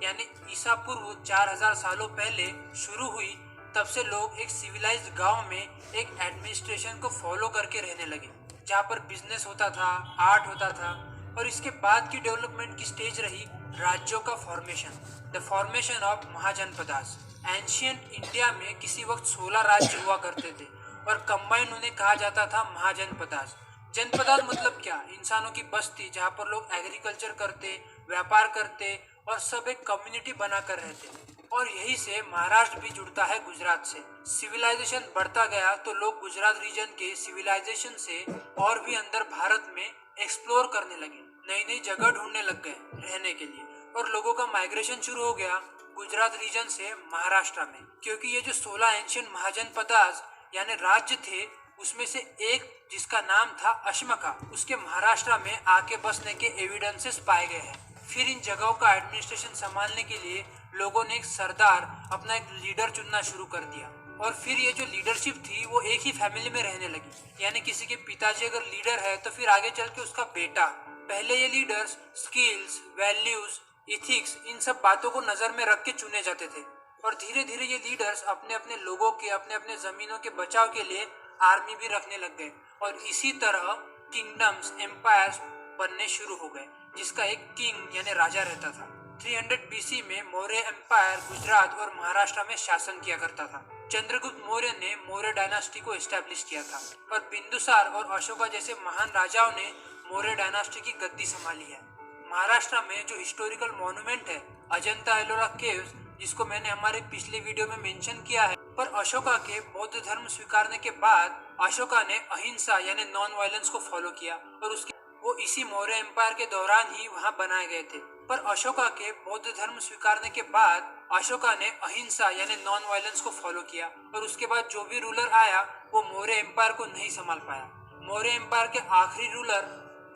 यानी ईसा पूर्व 4000 सालों पहले शुरू हुई, तब से लोग एक सिविलाइज्ड गांव में एक एडमिनिस्ट्रेशन को फॉलो करके रहने लगे, जहाँ पर बिजनेस होता था, आर्ट होता था, और इसके बाद की डेवलपमेंट की स्टेज रही राज्यों का formation, the formation of mahajanapadas. Ancient India में किसी वक्त 16 राज्य हुआ करते थे और कंबाइन उन्हें कहा जाता था महाजनपदास। जनपदास मतलब क्या? इंसानों की बस्ती जहाँ पर लोग एग्रीकल्चर करते, व्यापार करते और सब एक कम्युनिटी बनाकर रहते। और यही से महाराष्ट्र भी जुड़ता है गुजरात से। सिविलाइजेशन बढ़ता गया तो लोग गुजरात रीजन के सिविलाइजेशन से और भी अंदर भारत में एक्सप्लोर करने लगे, नई नई जगह ढूंढने लग गए रहने के लिए, और लोगों का माइग्रेशन शुरू हो गया गुजरात रीजन से महाराष्ट्र में, क्योंकि ये जो 16 एंशियंट महाजनपदास यानी राज्य थे, उसमें से एक जिसका नाम था अशमका, उसके महाराष्ट्र में आके बसने के एविडेंसेस पाए गए हैं। फिर इन जगहों का एडमिनिस्ट्रेशन संभालने के लिए लोगों ने एक सरदार, अपना एक लीडर चुनना शुरू कर दिया, और फिर ये जो लीडरशिप थी वो एक ही फैमिली में रहने लगी, यानी किसी के पिताजी अगर लीडर है तो फिर आगे चल के उसका बेटा। पहले ये लीडर्स स्किल्स, वैल्यूज, इथिक्स, इन सब बातों को नजर में रख के चुने जाते थे, और धीरे धीरे ये लीडर्स अपने अपने लोगों के, अपने अपने जमीनों के बचाव के लिए आर्मी भी रखने लग गए, और इसी तरह किंगडम्स, एम्पायर्स बनने शुरू हो गए, जिसका एक किंग यानी राजा रहता था। 300 BC में मौर्य एम्पायर गुजरात और महाराष्ट्र में शासन किया करता था। चंद्रगुप्त मौर्य ने मौर्य डायनास्टी को एस्टेब्लिश किया था, और बिंदुसार और अशोका जैसे महान राजाओं ने मौर्य डायनास्टी की गद्दी संभाली है। महाराष्ट्र में जो हिस्टोरिकल मॉन्यूमेंट है अजंता एलोरा केव्स, जिसको मैंने हमारे पिछले वीडियो में मेंशन किया है, पर अशोका के बौद्ध धर्म स्वीकारने के बाद अशोका ने अहिंसा यानी नॉन वायलेंस को फॉलो किया, और वो इसी मौर्य एम्पायर के दौरान ही वहाँ बनाए गए थे। पर अशोका के बौद्ध धर्म स्वीकारने के बाद अशोका ने अहिंसा यानी नॉन वायलेंस को फॉलो किया, और उसके बाद जो भी रूलर आया वो मौर्य एम्पायर को नहीं संभाल पाया। मौर्य एम्पायर के आखिरी रूलर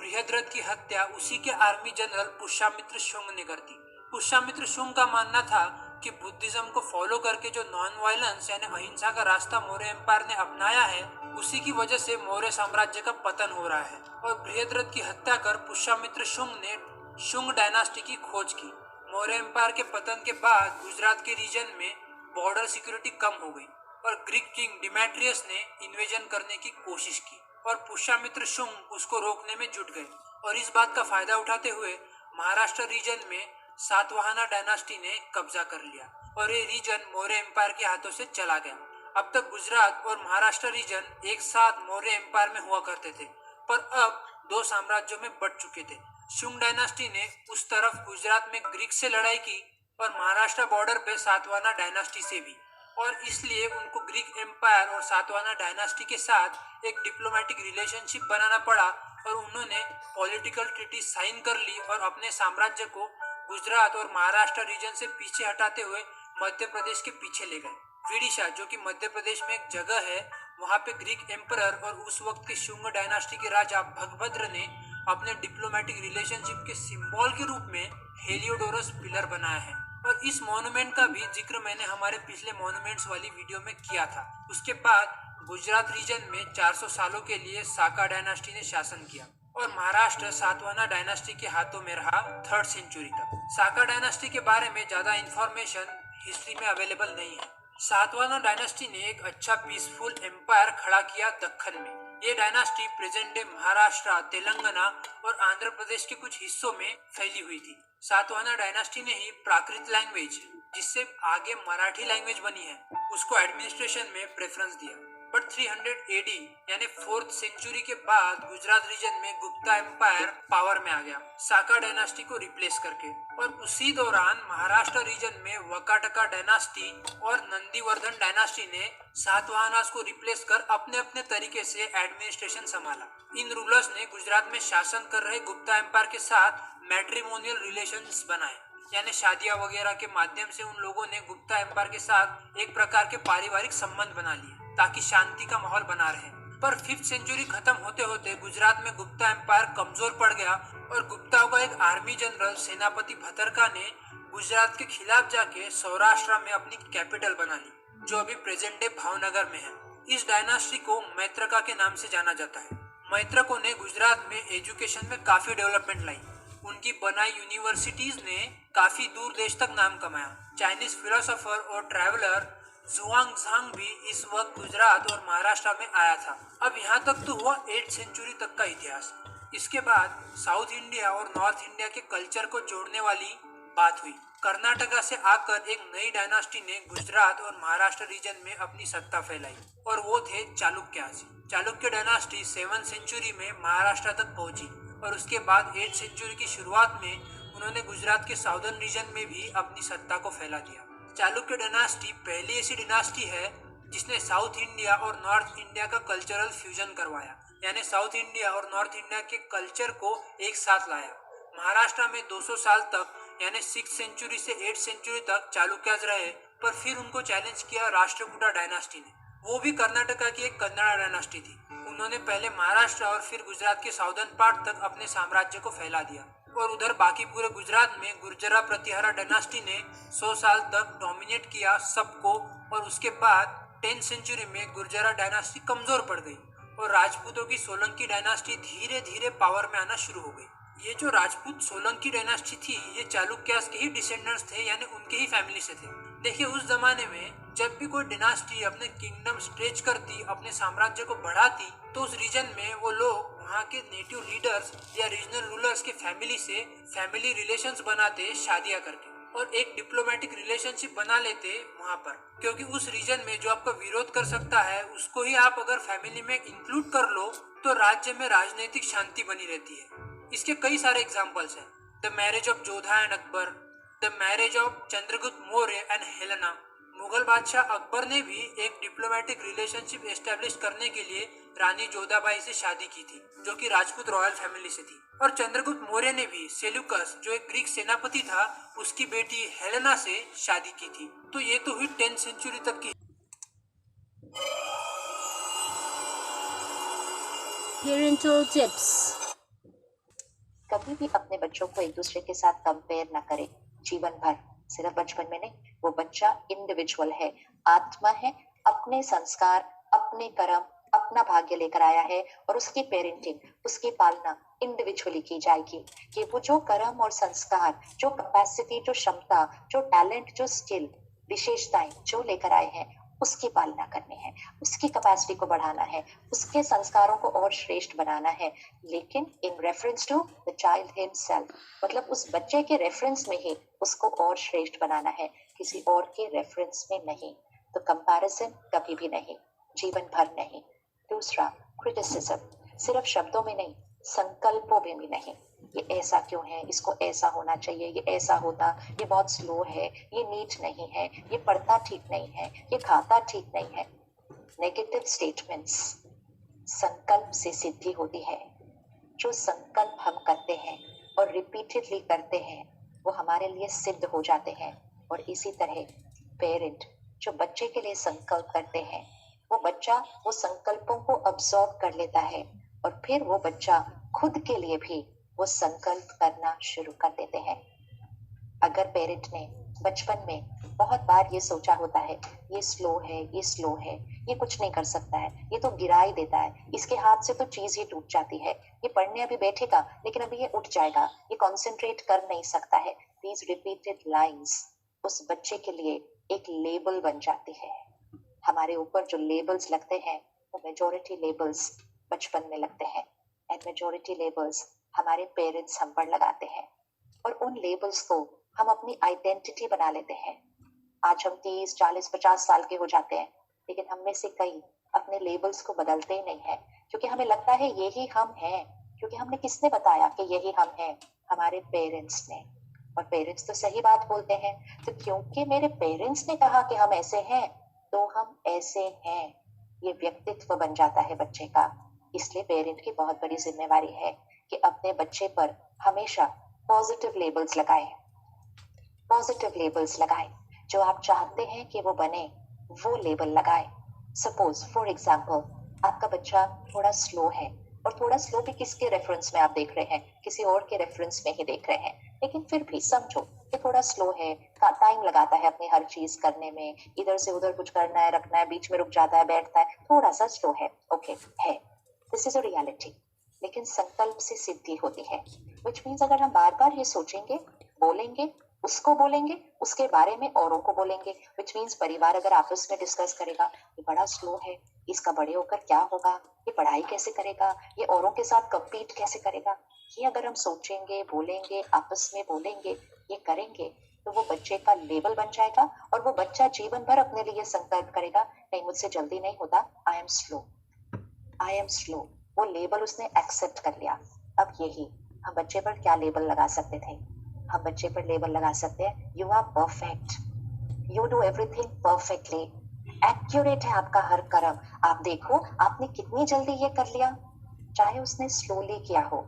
बृहद्रथ की हत्या उसी के आर्मी जनरल पुष्यमित्र शुंग ने कर दी। पुष्यमित्र शुंग का मानना था कि बुद्धिज्म को फॉलो करके जो नॉन वायलेंस यानी अहिंसा का रास्ता मौर्य एम्पायर ने अपनाया है, उसी की वजह से मौर्य साम्राज्य का पतन हो रहा है, और बृहद्रथ की हत्या कर पुष्यमित्र शुंग ने शुंग डायनास्टी की खोज की। मौर्य एम्पायर के पतन के बाद गुजरात के रीजन में बॉर्डर सिक्योरिटी कम हो गई, और ग्रीक किंग डिमेट्रियस ने इन्वेजन करने की कोशिश की, और पुष्यमित्र शुंग उसको रोकने में जुट गए, और इस बात का फायदा उठाते हुए महाराष्ट्र रीजन में सातवाहना डायनास्टी ने कब्जा कर लिया, और ये रीजन मौर्य एम्पायर के हाथों से चला गया। अब तक गुजरात और महाराष्ट्र रीजन एक साथ मौर्य एम्पायर में हुआ करते थे, पर अब दो साम्राज्यों में बट चुके थे। शुंग डायनास्टी ने उस तरफ गुजरात में ग्रीक से लड़ाई की, और महाराष्ट्र बॉर्डर पे सातवाहना डायनास्टी से भी, और इसलिए उनको ग्रीक एम्पायर और सातवाहना डायनास्टी के साथ एक डिप्लोमेटिक रिलेशनशिप बनाना पड़ा, और उन्होंने पॉलिटिकल ट्रीटी साइन कर ली और अपने साम्राज्य को गुजरात और महाराष्ट्र रीजन से पीछे हटाते हुए मध्य प्रदेश के पीछे ले गए। विदिशा, जो कि मध्य प्रदेश में एक जगह है, वहाँ पे ग्रीक एम्परर और उस वक्त के शुंग डायनास्टी के राजा भगभद्र ने अपने डिप्लोमेटिक रिलेशनशिप के सिंबल के रूप में हेलियोडोरस पिलर बनाया है, और इस मॉन्यूमेंट का भी जिक्र मैंने हमारे पिछले मॉन्यूमेंट्स वाली वीडियो में किया था। उसके बाद गुजरात रीजन में 400 सालों के लिए साका डायनास्टी ने शासन किया, और महाराष्ट्र सातवाहना डायनास्टी के हाथों में रहा 3rd सेंचुरी तक। साका डायनास्टी के बारे में ज्यादा इंफॉर्मेशन हिस्ट्री में अवेलेबल नहीं है। सातवाहना डायनास्टी ने एक अच्छा पीसफुल एम्पायर खड़ा किया दक्कन में, ये dynasty present day Maharashtra, Telangana और आंध्र प्रदेश के कुछ हिस्सों में फैली हुई थी। सातवाहना डायनास्टी ने ही प्राकृत लैंग्वेज, जिससे आगे मराठी लैंग्वेज बनी है, उसको एडमिनिस्ट्रेशन में प्रेफरेंस दिया। बट 300 AD यानी 4th सेंचुरी के बाद गुजरात रीजन में गुप्ता एम्पायर पावर में आ गया, साका डायनास्टी को रिप्लेस करके। और उसी दौरान महाराष्ट्र रीजन में वकाटका डायनास्टी और नंदीवर्धन डायनास्टी ने सातवाहनास को रिप्लेस कर अपने अपने तरीके से एडमिनिस्ट्रेशन संभाला। इन रूलर्स ने गुजरात में शासन कर रहे गुप्ता एम्पायर के साथ मैट्रिमोनियल रिलेशंस बनाए, यानी शादियां वगैरह के माध्यम से उन लोगों ने गुप्ता एम्पायर के साथ एक प्रकार के पारिवारिक संबंध बना लिए ताकि शांति का माहौल बना रहे। पर 5th सेंचुरी खत्म होते होते गुजरात में गुप्ता एम्पायर कमजोर पड़ गया और गुप्ताओं का एक आर्मी जनरल सेनापति भतरका ने गुजरात के खिलाफ जाके सौराष्ट्र में अपनी कैपिटल बना ली, जो अभी प्रेजेंट डे भावनगर में है। इस डायनास्टी को मैत्रका के नाम से जाना जाता है। मैत्रकों ने गुजरात में एजुकेशन में काफी डेवलपमेंट लाई। उनकी बनाई यूनिवर्सिटीज ने काफी दूर देश तक नाम कमाया। चाइनीज फिलोसोफर और ट्रैवलर जुआंगझांग भी इस वक्त गुजरात और महाराष्ट्र में आया था। अब यहाँ तक तो हुआ 8th सेंचुरी तक का इतिहास। इसके बाद साउथ इंडिया और नॉर्थ इंडिया के कल्चर को जोड़ने वाली बात हुई। कर्नाटका से आकर एक नई डायनास्टी ने गुजरात और महाराष्ट्र रीजन में अपनी सत्ता फैलाई और वो थे Chalukyas. Chalukya dynasty 7th century में महाराष्ट्र तक पहुंची और उसके बाद 8th सेंचुरी की शुरुआत में उन्होंने गुजरात के साउदर्न रीजन में भी अपनी सत्ता को फैला दिया। चालुक्य डायनास्टी पहली ऐसी डायनास्टी है जिसने साउथ इंडिया और नॉर्थ इंडिया का कल्चरल फ्यूजन करवाया, यानी साउथ इंडिया और नॉर्थ इंडिया के कल्चर को एक साथ लाया। महाराष्ट्र में 200 साल तक यानी 6th सेंचुरी से 8th सेंचुरी तक चालुक्यास रहे, पर फिर उनको चैलेंज किया राष्ट्रकूटा डायनास्टी ने। वो भी कर्नाटका की एक कन्नड़ा डायनास्टी थी। उन्होंने पहले महाराष्ट्र और फिर गुजरात के साउदर्न पार्ट तक अपने साम्राज्य को फैला दिया और उधर बाकी पूरे गुजरात में गुर्जरा प्रतिहारा डायनास्टी ने 100 साल तक डोमिनेट किया सबको। और उसके बाद 10th सेंचुरी में गुर्जरा डायनास्टी कमजोर पड़ गई और राजपूतों की सोलंकी डायनास्टी धीरे धीरे पावर में आना शुरू हो गई। ये जो राजपूत सोलंकी डायनास्टी थी ये चालुक्यास के ही डिसेंडेंट्स थे, यानी उनके ही फैमिली से थे। देखिए उस जमाने में जब भी कोई डिनास्टी अपने किंगडम स्ट्रेच करती, अपने साम्राज्य को बढ़ाती, तो उस रीजन में वो लोग वहाँ के नेटिव लीडर्स या रीजनल रूलर्स के फैमिली से फैमिली रिलेशंस बनाते शादियां करके और एक डिप्लोमेटिक रिलेशनशिप बना लेते वहाँ पर, क्योंकि उस रीजन में जो आपका विरोध कर सकता है उसको ही आप अगर फैमिली में इंक्लूड कर लो तो राज्य में राजनीतिक शांति बनी रहती है। इसके कई सारे एग्जाम्पल्स हैं। The marriage of Jodha and Akbar, the marriage of Chandragupta Maurya and Helena. Mughal बादशाह अकबर ने भी एक डिप्लोमेटिक रिलेशनशिप एस्टेब्लिश करने के लिए रानी जोधाबाई से शादी की थी, जो कि राजपूत रॉयल फैमिली से थी। और चंद्रगुप्त मौर्य ने भी सेल्यूकस, जो एक ग्रीक सेनापति था, उसकी बेटी हेलेना से शादी की थी। तो ये तो हुई 10th सेंचुरी तक की। Parental tips. कभी भी अपने बच्चों को एक दूसरे के साथ कंपेयर ना करें जीवन भर, सिर्फ बचपन में नहीं। वो बच्चा इंडिविजुअल है, आत्मा है, अपने संस्कार, अपने कर्म, अपना भाग्य लेकर आया है और उसकी पेरेंटिंग, उसकी पालना इंडिविजुअली की जाएगी। कि वो जो कर्म और संस्कार, जो कैपेसिटी, जो क्षमता, जो टैलेंट, जो स्किल, विशेषताएं जो लेकर आए हैं उसकी पालना करनी है, उसकी कैपेसिटी को बढ़ाना है, उसके संस्कारों को और श्रेष्ठ बनाना है, लेकिन in reference to the child himself, मतलब उस बच्चे के रेफरेंस में ही उसको और श्रेष्ठ बनाना है, किसी और के रेफरेंस में नहीं। तो कंपैरिजन कभी भी नहीं, जीवन भर नहीं। दूसरा, क्रिटिसिज्म, सिर्फ शब्दों में नहीं, संकल्पों में भी नहीं। ये ऐसा क्यों है, इसको ऐसा होना चाहिए, ये ऐसा होता, ये बहुत स्लो है, ये नीट नहीं है, ये पढ़ता ठीक नहीं है, ये खाता ठीक नहीं है। नेगेटिव स्टेटमेंट्स संकल्प से सिद्धि होती है। जो संकल्प हम करते हैं और रिपीटेडली करते हैं वो हमारे लिए सिद्ध हो जाते हैं। और इसी तरह पेरेंट जो बच्चे के लिए संकल्प करते हैं, वो बच्चा वो संकल्पों को अब्सॉर्ब कर लेता है और फिर वो बच्चा खुद के लिए भी वो संकल्प करना शुरू कर देते हैं। अगर पेरेंट ने बचपन में बहुत बार ये सोचा होता है ये स्लो है, ये स्लो है, ये कुछ नहीं कर सकता है, ये तो गिरा ही देता है, इसके हाथ से तो चीज ही टूट जाती है, ये पढ़ने अभी बैठेगा लेकिन अभी ये उठ जाएगा, ये कॉन्सेंट्रेट कर नहीं सकता है, दीज रिपीटेड लाइन्स उस बच्चे के लिए एक लेबल बन जाती है। हमारे ऊपर जो लेबल्स लगते हैं वो मेजॉरिटी लेबल्स बचपन में लगते हैं एंड मेजॉरिटी लेबल्स हमारे पेरेंट्स हम पर लगाते हैं और उन लेबल्स को हम अपनी आइडेंटिटी बना लेते हैं। आज हम 30, 40, 50 साल के हो जाते हैं, लेकिन हम में से कई अपने लेबल्स को बदलते ही नहीं है, क्योंकि हमें लगता है यही हम हैं। क्योंकि हमने किसने बताया कि यही हम हैं? हमारे पेरेंट्स ने। और पेरेंट्स तो सही बात बोलते हैं, तो क्योंकि मेरे पेरेंट्स ने कहा कि हम ऐसे हैं तो हम ऐसे हैं, ये व्यक्तित्व बन जाता है बच्चे का। इसलिए पेरेंट की बहुत बड़ी जिम्मेवारी है कि अपने बच्चे पर हमेशा पॉजिटिव लेबल्स लगाएं। पॉजिटिव लेबल्स लगाएं, जो आप चाहते हैं कि वो बने वो लेबल लगाएं। सपोज फॉर एग्जाम्पल आपका बच्चा थोड़ा स्लो है, और थोड़ा स्लो भी किसके रेफरेंस में आप देख रहे हैं? किसी और के रेफरेंस में ही देख रहे हैं, लेकिन फिर भी समझो कि थोड़ा स्लो है, टाइम लगाता है अपनी हर चीज करने में, इधर से उधर कुछ करना है, रखना है, बीच में रुक जाता है, बैठता है, थोड़ा सा स्लो है। ओके है, दिस इज अ रियलिटी। लेकिन संकल्प से सिद्धि होती है, विच मीन्स अगर हम बार बार ये सोचेंगे, बोलेंगे, उसको बोलेंगे, उसके बारे में औरों को बोलेंगे, विच मीन्स परिवार अगर आपस में डिस्कस करेगा, ये बड़ा स्लो है, इसका बड़े होकर क्या होगा, ये पढ़ाई कैसे करेगा, ये औरों के साथ कम्पीट कैसे करेगा, ये अगर हम सोचेंगे, बोलेंगे, आपस में बोलेंगे, ये करेंगे, तो वो बच्चे का लेबल बन जाएगा और वो बच्चा जीवन भर अपने लिए संकल्प करेगा, नहीं मुझसे जल्दी नहीं होता, I am slow, I am slow. वो लेबल उसने एक्सेप्ट कर लिया। अब यही हम बच्चे पर क्या लेबल लगा सकते थे? हम बच्चे पर लेबल लगा सकते हैं, you are perfect, you do everything perfectly, accurate है आपका हर कर्म। आप देखो आपने कितनी जल्दी ये कर लिया, चाहे उसने स्लोली किया हो,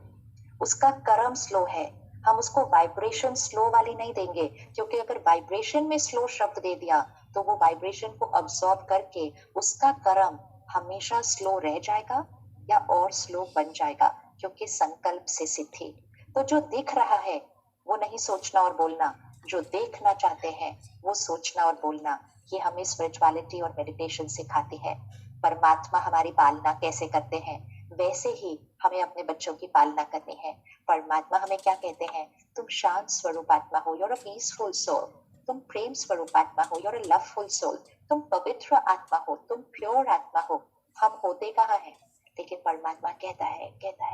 उसका कर्म स्लो है। हम उसको वाइब्रेशन स्लो वाली नहीं देंगे, क्योंकि अगर वाइब्रेशन में स्लो शब्द दे दिया तो वो वाइब्रेशन को अब्सॉर्ब करके उसका कर्म हमेशा स्लो रह जाएगा या और स्लो बन जाएगा, क्योंकि संकल्प से सिद्धि। तो जो दिख रहा है वो नहीं सोचना और बोलना, जो देखना चाहते हैं वो सोचना और बोलना। ये हमें स्पिरिचुअलिटी और मेडिटेशन सिखाती है। परमात्मा हमारी पालना कैसे करते हैं, वैसे ही हमें अपने बच्चों की पालना करनी है। परमात्मा हमें क्या कहते हैं? तुम शांत स्वरूप आत्मा हो, you're a peaceful soul। तुम प्रेम स्वरूप आत्मा हो, you're a loveful soul। तुम पवित्र आत्मा हो, तुम प्योर आत्मा हो। हम होते कहाँ हैं? लेकिन परमात्मा कहता है, कहते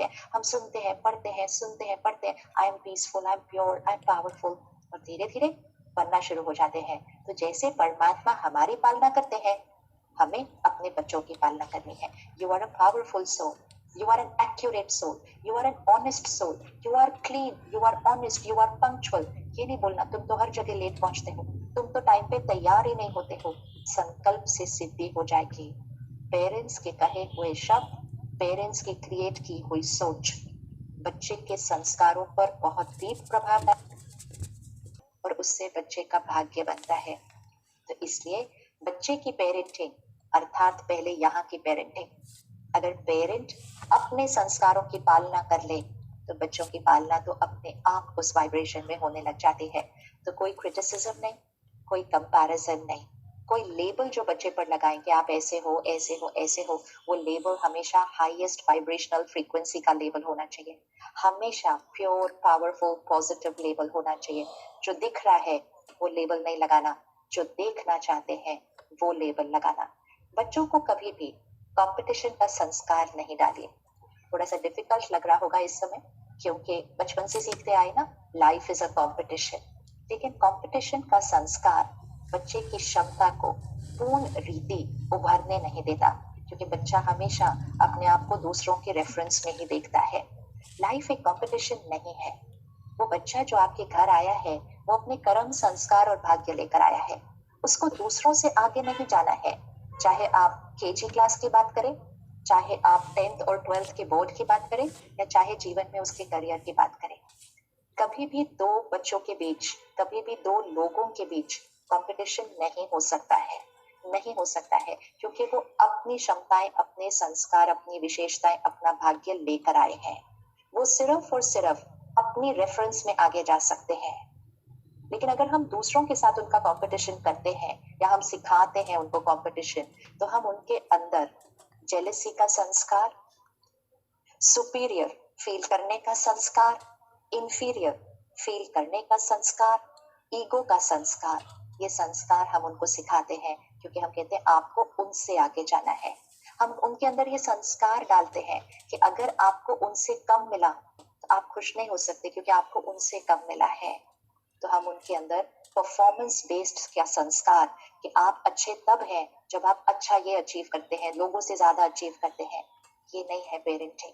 हैं, हम सुनते हैं, पढ़ते हैं, सुनते हैं, पढ़ते हैं, I am peaceful, I am pure, I am powerful, और धीरे धीरे बनना शुरू हो जाते हैं। तो जैसे परमात्मा हमारी पालना करते हैं, हमें अपने बच्चों की पालना करनी है। You are a powerful soul, you are an accurate soul, you are an honest soul, you are clean, you are honest, you are punctual. ये नहीं बोलना तुम तो हर जगह लेट पहुंचते हो, तुम तो टाइम पे तैयार ही नहीं होते हो। संकल्प से सिद्धि हो जाएगी। पेरेंट्स के कहे हुए शब्द, पेरेंट्स की क्रिएट की हुई सोच बच्चे के संस्कारों पर बहुत डीप प्रभाव डालती है और उससे बच्चे का भाग्य बनता है। तो इसलिए बच्चे की पेरेंटिंग अर्थात पहले यहाँ की पेरेंटिंग, अगर पेरेंट अपने संस्कारों की पालना कर ले तो बच्चों की पालना तो अपने आप उस वाइब्रेशन में होने लग जाती है। तो कोई क्रिटिसिज्म नहीं, कोई कंपैरिजन नहीं, कोई लेबल जो बच्चे पर लगाएंगे आप ऐसे हो, ऐसे हो, ऐसे हो, वो लेबल हमेशा हाईएस्ट वाइब्रेशनल फ्रीक्वेंसी का लेबल होना चाहिए। हमेशा प्योर, पावरफुल, पॉजिटिव लेबल होना चाहिए। जो दिख रहा है वो लेबल नहीं लगाना, जो देखना चाहते हैं वो लेबल लगाना। बच्चों को कभी भी कंपटीशन का संस्कार नहीं डालिए। थोड़ा सा डिफिकल्ट लग रहा होगा इस समय, क्योंकि बचपन से सीखते आए ना, लाइफ इज अ कंपटीशन। लेकिन कंपटीशन का संस्कार बच्चे की क्षमता को पूर्ण रीति उभरने नहीं देता, क्योंकि बच्चा हमेशा अपने आप को दूसरों के रेफरेंस में ही देखता है। लाइफ एक कंपटीशन नहीं है। वो बच्चा जो आपके घर आया है वो अपने कर्म, संस्कार और भाग्य लेकर आया है। उसको दूसरों से आगे नहीं जाना है। चाहे आप केजी क्लास की बात करें, चाहे आप 10th और 12th के बोर्ड की बात करें, या चाहे जीवन में उसके करियर की बात करें, कभी भी दो बच्चों के बीच, कभी भी दो लोगों के बीच कंपटीशन नहीं हो सकता है, नहीं हो सकता है, क्योंकि वो अपनी क्षमताएं, अपने संस्कार, अपनी विशेषताएं, अपना भाग्य लेकर आए हैं। वो सिर्फ और सिर्फ अपनी रेफरेंस में आगे जा सकते हैं। लेकिन अगर हम दूसरों के साथ उनका कंपटीशन करते हैं या हम सिखाते हैं उनको कंपटीशन, तो हम उनके अंदर जेलसी का संस्कार, सुपीरियर फील करने का संस्कार, इंफीरियर फील करने का संस्कार, ईगो का संस्कार, ये संस्कार हम उनको सिखाते हैं, क्योंकि हम कहते हैं आपको उनसे आगे जाना है, हम उनके अंदर ये संस्कार डालते हैं कि अगर आपको उनसे कम मिला तो आप खुश नहीं हो सकते क्योंकि आपको उनसे कम मिला है। तो हम उनके अंदर परफॉर्मेंस बेस्ड क्या संस्कार कि आप अच्छे तब हैं जब आप अच्छा ये अचीव करते हैं, लोगों से ज्यादा अचीव करते हैं, ये नहीं है पेरेंटिंग।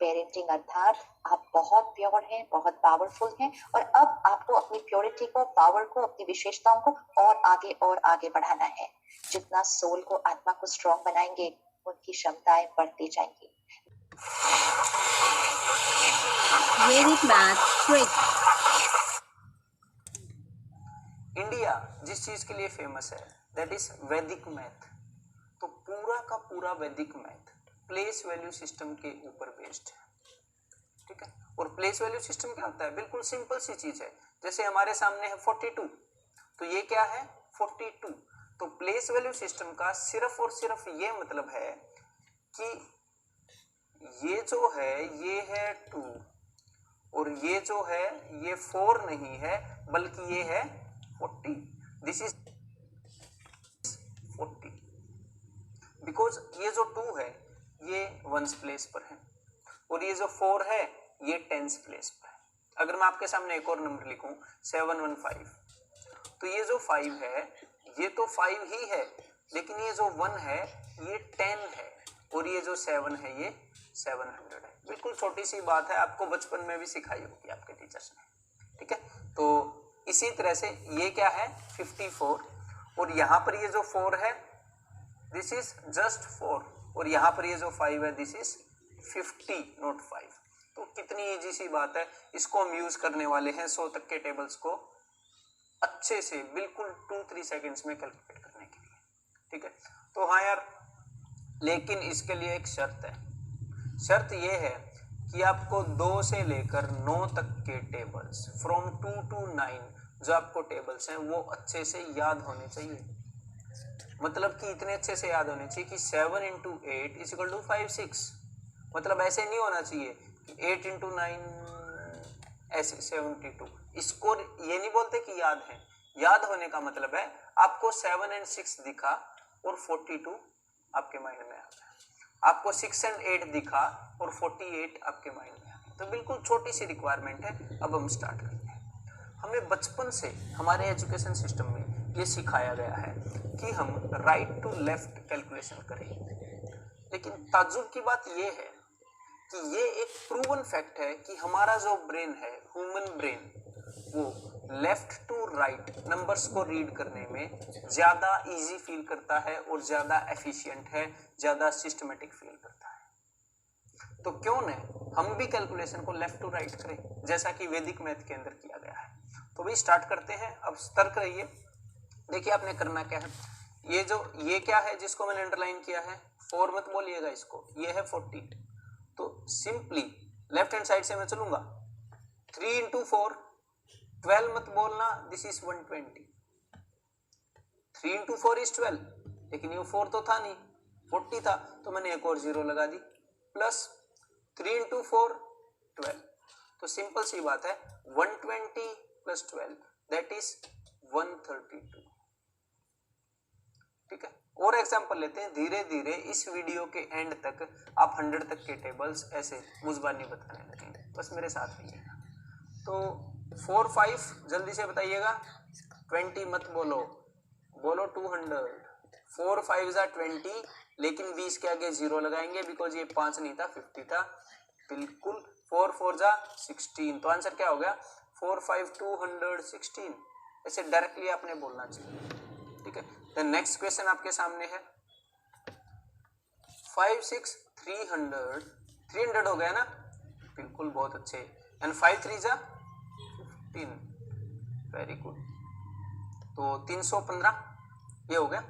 पेरेंटिंग अर्थात आप बहुत प्योर हैं, बहुत पावरफुल हैं और अब आपको अपनी प्योरिटी को, पावर को, अपनी विशेषताओं को और आगे बढ़ाना है। जितना सोल को, आत्मा को स्ट्रॉन्ग बनाएंगे उनकी क्षमताएं बढ़ती जाएंगी। Vedic math trick. इंडिया जिस चीज के लिए फेमस है दैट इज वैदिक मैथ। तो पूरा का पूरा वैदिक मैथ प्लेस वैल्यू सिस्टम के ऊपर बेस्ड है, ठीक है। और प्लेस वैल्यू सिस्टम क्या होता है? बिल्कुल सिंपल सी चीज है। जैसे हमारे सामने है 42, तो ये क्या है? 42। तो प्लेस वैल्यू सिस्टम का सिर्फ और सिर्फ ये मतलब है कि ये जो है ये है 2 और ये जो है ये 4 नहीं है बल्कि ये है 40। दिस इज 40 बिकॉज ये जो 2 है ये 1s प्लेस पर है और ये जो 4 है ये 10s प्लेस पर है। अगर मैं आपके सामने एक और नंबर लिखूं 715, तो ये जो 5 है ये तो 5 ही है, लेकिन ये जो 1 है ये 10 है और ये जो 7 है ये 700 है। बिल्कुल छोटी सी बात है, आपको बचपन में भी सिखाई होगी आपके टीचर्स ने, ठीक है। तो इसी तरह से ये क्या है? 54 और यहाँ पर ये जो 4 है दिस इज जस्ट 4 और यहाँ पर ये जो 5 है दिस इज 50 नॉट 5। तो कितनी इजी सी बात है। इसको हम यूज करने वाले हैं 100 तक के टेबल्स को अच्छे से बिल्कुल 2-3 सेकेंड्स में कैलकुलेट करने के लिए, ठीक है। तो हाँ यार, लेकिन इसके लिए एक शर्त है। शर्त ये है कि आपको 2 से लेकर 9 तक के टेबल्स फ्रॉम 2 to 9 जो आपको टेबल्स हैं वो अच्छे से याद होने चाहिए। मतलब कि इतने अच्छे से याद होने चाहिए कि 7 into 8 is equal to 5-6। मतलब ऐसे नहीं होना चाहिए कि 8 into 9 ऐसे 72। इसको ये नहीं बोलते कि याद है। याद होने का मतलब है आपको 7 and 6 दिखा और 42 आपके माइंड में आ गया, आपको 6 and 8 दिखा और 48 आपके माइंड में आ गया। तो बिल्कुल छोटी सी रिक्वायरमेंट है। अब हम स्टार्ट करते हैं। हमें बचपन से हमारे एजुकेशन सिस्टम में ये सिखाया गया है कि हम राइट टू लेफ्ट कैलकुलेशन करें, लेकिन ताज्जुब की बात ये है कि ये एक प्रूवन फैक्ट है कि हमारा जो ब्रेन है, ह्यूमन ब्रेन, वो लेफ्ट टू राइट नंबर्स को रीड करने में ज़्यादा इजी फील करता है और ज़्यादा एफिशिएंट है, ज़्यादा सिस्टमेटिक फील करता है। तो क्यों न हम भी कैलकुलेशन को लेफ्ट टू राइट करें जैसा कि वैदिक मैथ के अंदर किया गया है। तो भाई स्टार्ट करते हैं। अब सतर्क रहिए। देखिए आपने करना क्या है, ये क्या है जिसको मैंने अंडरलाइन किया है, 4 मत बोलिएगा इसको, ये है 40। तो सिंपली लेफ्ट हैंड साइड से मैं चलूंगा, 3 into 4 12 मत बोलना, दिस इज 120। 3 into 4 is 12, लेकिन ये 4 तो था नहीं, 40 था, तो मैंने एक और 0 लगा दी, प्लस 3 into 4 12। तो सिंपल सी बात है 120 plus 12 दैट इज 132, ठीक है। और एग्जांपल लेते हैं। धीरे धीरे इस वीडियो के एंड तक आप 100 तक के टेबल्स ऐसे मुजबानी बताने लगेंगे, बस मेरे साथ रहिएगा। तो 4 5 जल्दी से बताइएगा, 20 मत बोलो, बोलो 200। 4 5 जा 20, लेकिन 20 के आगे 0 लगाएंगे बिकॉज ये 5 नहीं था, 50 था, बिल्कुल। 4 4 जा 16, तो आंसर क्या हो गया? 4 5 216। ऐसे डायरेक्टली आपने बोलना चाहिए, ठीक है। द नेक्स्ट क्वेश्चन आपके सामने है 5 6 300। 300 हो गया ना, बिल्कुल, बहुत अच्छे। एंड 5 3 जा 15, वेरी गुड। तो 315 ये हो गया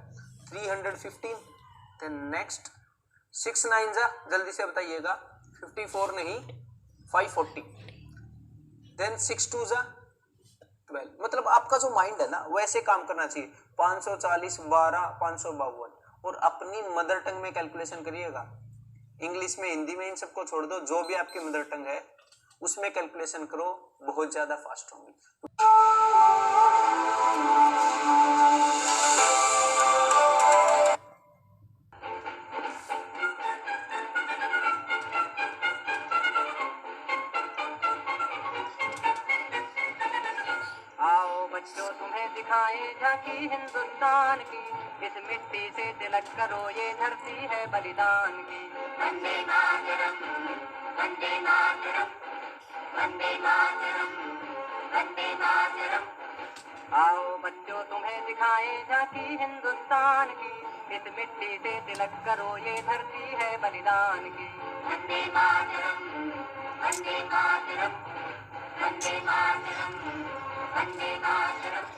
315। देन नेक्स्ट 6 9 जा, जल्दी से बताइएगा, 54 नहीं 540। देन 6 2 जा 12। मतलब आपका जो माइंड है ना वो ऐसे काम करना चाहिए, 540 12 552। और अपनी मदर टंग में कैलकुलेशन करिएगा, इंग्लिश में, हिंदी में, इन सबको छोड़ दो, जो भी आपकी मदर टंग है उसमें कैलकुलेशन करो, बहुत ज्यादा फास्ट होंगी। दिखाएं झांकी हिंदुस्तान की, इस मिट्टी से तिलक करो ये धरती है बलिदान की। वंदे मातरम, वंदे मातरम, वंदे मातरम, वंदे मातरम। आओ बच्चों तुम्हें दिखाएं झांकी हिंदुस्तान की, इस मिट्टी से तिलक करो ये धरती है बलिदान की। वंदे मातरम, वंदे मातरम, वंदे मातरम, वंदे मातरम।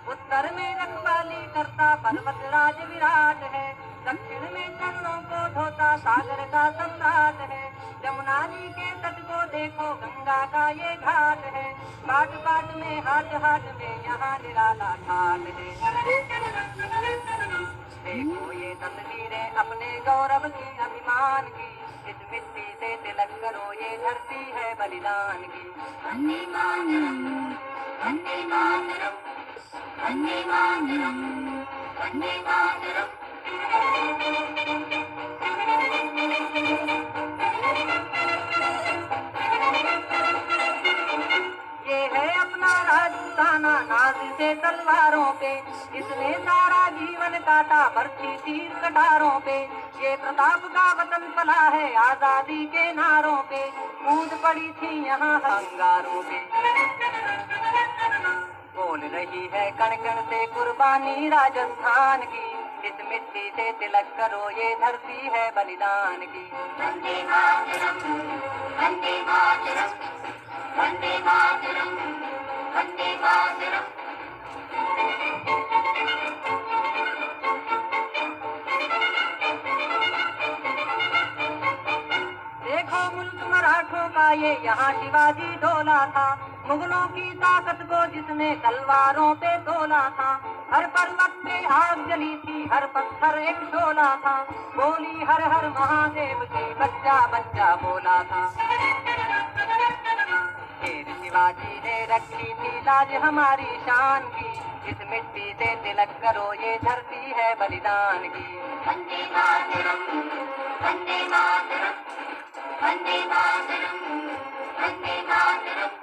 उत्तर में रखवाली करता पर्वत राज विराट है, दक्षिण में चरणों को धोता सागर का सम्राट है। यमुना जी के तट को देखो गंगा का ये घाट है, बाट बाट में हाथ हाथ में यहाँ निराला ठाट है। देखो ये तस्वीरें अपने गौरव की अभिमान की, इस मिट्टी से तिलक करो ये धरती है बलिदान की। वंदे मातरम, वंदे मातरम, वंदे मातरम, वंदे मातरम। ये है अपना राजपूताना नाज से तलवारों पे, इसने सारा जीवन काटा बरछी तीर कटारों पे। ये प्रताप का वतन पला है आजादी के नारों पे, बूंद पड़ी थी यहाँ अंगारों पे। बोल रही है कण कण से कुर्बानी राजस्थान की, इस मिट्टी से तिलक करो ये धरती है बलिदान की। वंदे मातरम, वंदे मातरम, वंदे मातरम, वंदे मातरम। देखो मुल्क मराठों का ये यहाँ शिवाजी डोला था, मुगलों की ताकत को जिसने तलवारों पे तोला था। हर पर्वत पे आग जली थी, हर पत्थर एक शोला था, बोली हर हर महादेव की बच्चा बच्चा बोला था। शेर शिवाजी ने रखी थी लाज हमारी शान की, इस मिट्टी से तिलक करो ये धरती है बलिदान की। वंदे मातरम, वंदे मातरम, वंदे मातरम, वंदे मातरम।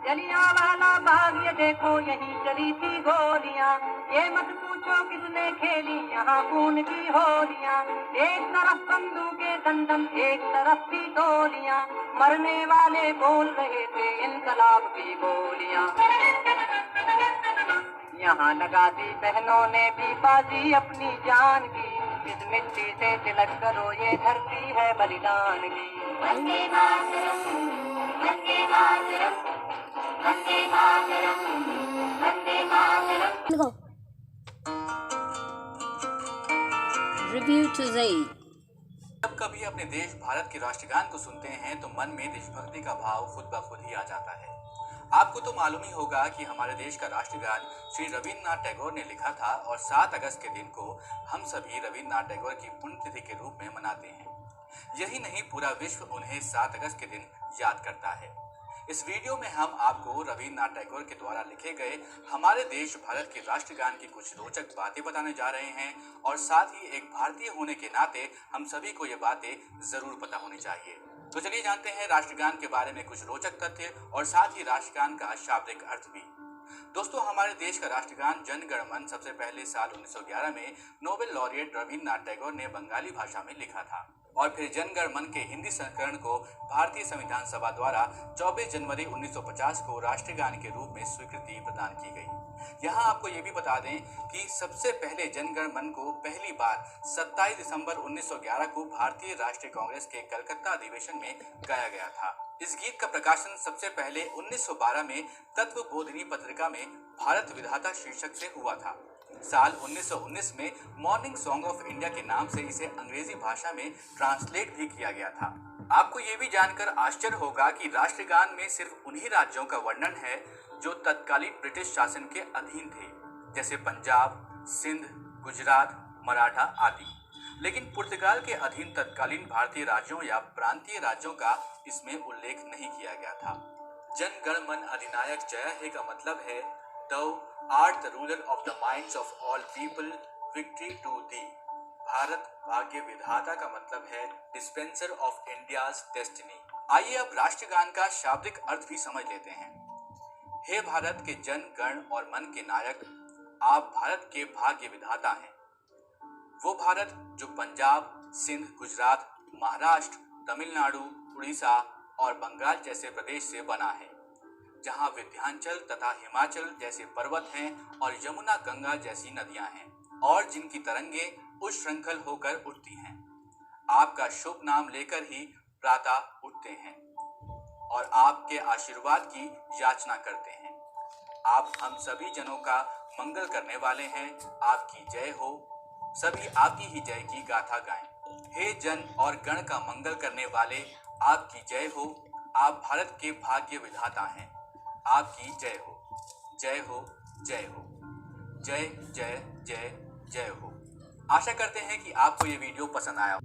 जलियांवाला बाग ये देखो यहीं चली थी गोलियां, ये मत पूछो किसने खेली यहाँ खून की होलियां। एक तरफ बंदूकें दंडम एक तरफ थी गोलियां, मरने वाले बोल रहे थे इनकलाब की बोलियां। यहाँ लगा दी बहनों ने भी बाजी अपनी जान की, इस मिट्टी से तिलक करो ये धरती है बलिदान की। वंदे मातरम, वंदे मातरम, वंदे मातरम, वंदे मातरम। Review today. जब कभी अपने देश भारत के राष्ट्रगान को सुनते हैं तो मन में देशभक्ति का भाव खुद ब खुद ही आ जाता है। आपको तो मालूम ही होगा कि हमारे देश का राष्ट्रगान श्री रविन्द्रनाथ टैगोर ने लिखा था और 7 अगस्त के दिन को हम सभी रविन्द्रनाथ टैगोर की पुण्यतिथि के रूप में मनाते हैं। यही नहीं, पूरा विश्व उन्हें 7 अगस्त के दिन याद करता है। इस वीडियो में हम आपको रविन्द्रनाथ टैगोर के द्वारा लिखे गए हमारे देश भारत के राष्ट्रगान की कुछ रोचक बातें बताने जा रहे हैं और साथ ही एक भारतीय होने के नाते हम सभी को ये बातें जरूर पता होनी चाहिए। तो चलिए जानते हैं राष्ट्रगान के बारे में कुछ रोचक तथ्य और साथ ही राष्ट्रगान का शाब्दिक अर्थ भी। दोस्तों, हमारे देश का राष्ट्रगान जन गण मन सबसे पहले साल 1911 में नोबेल लॉरिएट रविन्द्रनाथ टैगोर ने बंगाली भाषा में लिखा था और फिर जन गण मन के हिंदी संस्करण को भारतीय संविधान सभा द्वारा 24 जनवरी 1950 को राष्ट्रगान के रूप में स्वीकृति प्रदान की गई। यहाँ आपको ये भी बता दें कि सबसे पहले जन गण मन को पहली बार 27 दिसंबर 1911 को भारतीय राष्ट्रीय कांग्रेस के कलकत्ता अधिवेशन में गाया गया था। इस गीत का प्रकाशन सबसे पहले 1912 में तत्व बोधिनी पत्रिका में भारत विधाता शीर्षक से हुआ था। साल 1919 में मॉर्निंग सॉन्ग ऑफ इंडिया के नाम से इसे अंग्रेजी भाषा में ट्रांसलेट भी किया गया था। आपको ये भी जानकर आश्चर्य होगा कि राष्ट्रगान में सिर्फ उन्हीं राज्यों का वर्णन है जो तत्कालीन ब्रिटिश शासन के अधीन थे, जैसे पंजाब, सिंध, गुजरात, मराठा आदि। लेकिन पुर्तगाल के अधीन तत्कालीन भारतीय राज्यों या प्रांतीय राज्यों का इसमें उल्लेख नहीं किया गया था। जन गण मन अधिनायक जय हे का मतलब है Thou art the ruler of the minds of all people, victory to thee. Bharat भाग्य विधाता का मतलब है डिस्पेंसर ऑफ इंडियाज डेस्टिनी। आइए अब राष्ट्रगान का शाब्दिक अर्थ भी समझ लेते हैं। हे भारत के जन गण और मन के नायक, आप भारत के भाग्य विधाता हैं। वो भारत जो पंजाब, सिंध, गुजरात, महाराष्ट्र, तमिलनाडु, उड़ीसा और बंगाल जैसे प्रदेश से बना है, जहाँ विंध्याचल तथा हिमाचल जैसे पर्वत हैं और यमुना गंगा जैसी नदियां हैं और जिनकी तरंगे उच्छृंखल होकर उठती हैं। आपका शुभ नाम लेकर ही प्रातः उठते हैं और आपके आशीर्वाद की याचना करते हैं। आप हम सभी जनों का मंगल करने वाले हैं। आपकी जय हो। सभी आपकी ही जय की गाथा गाएं। हे जन और गण का मंगल करने वाले, आपकी जय हो। आप भारत के भाग्य विधाता हैं। आपकी जय हो, जय हो, जय हो, जय जय जय जय हो। आशा करते हैं कि आपको ये वीडियो पसंद आया।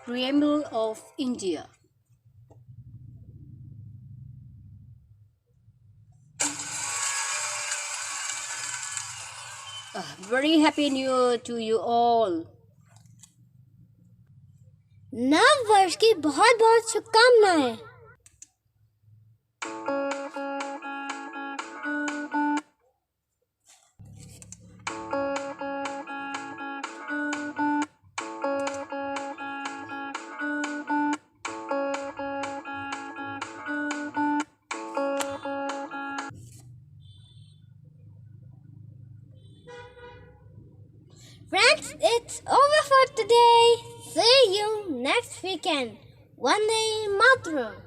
Preamble of India. A very happy new year to you all. नव वर्ष की बहुत बहुत शुभकामनाएं। Friends, it's over for today. See you next weekend. Vande Mataram.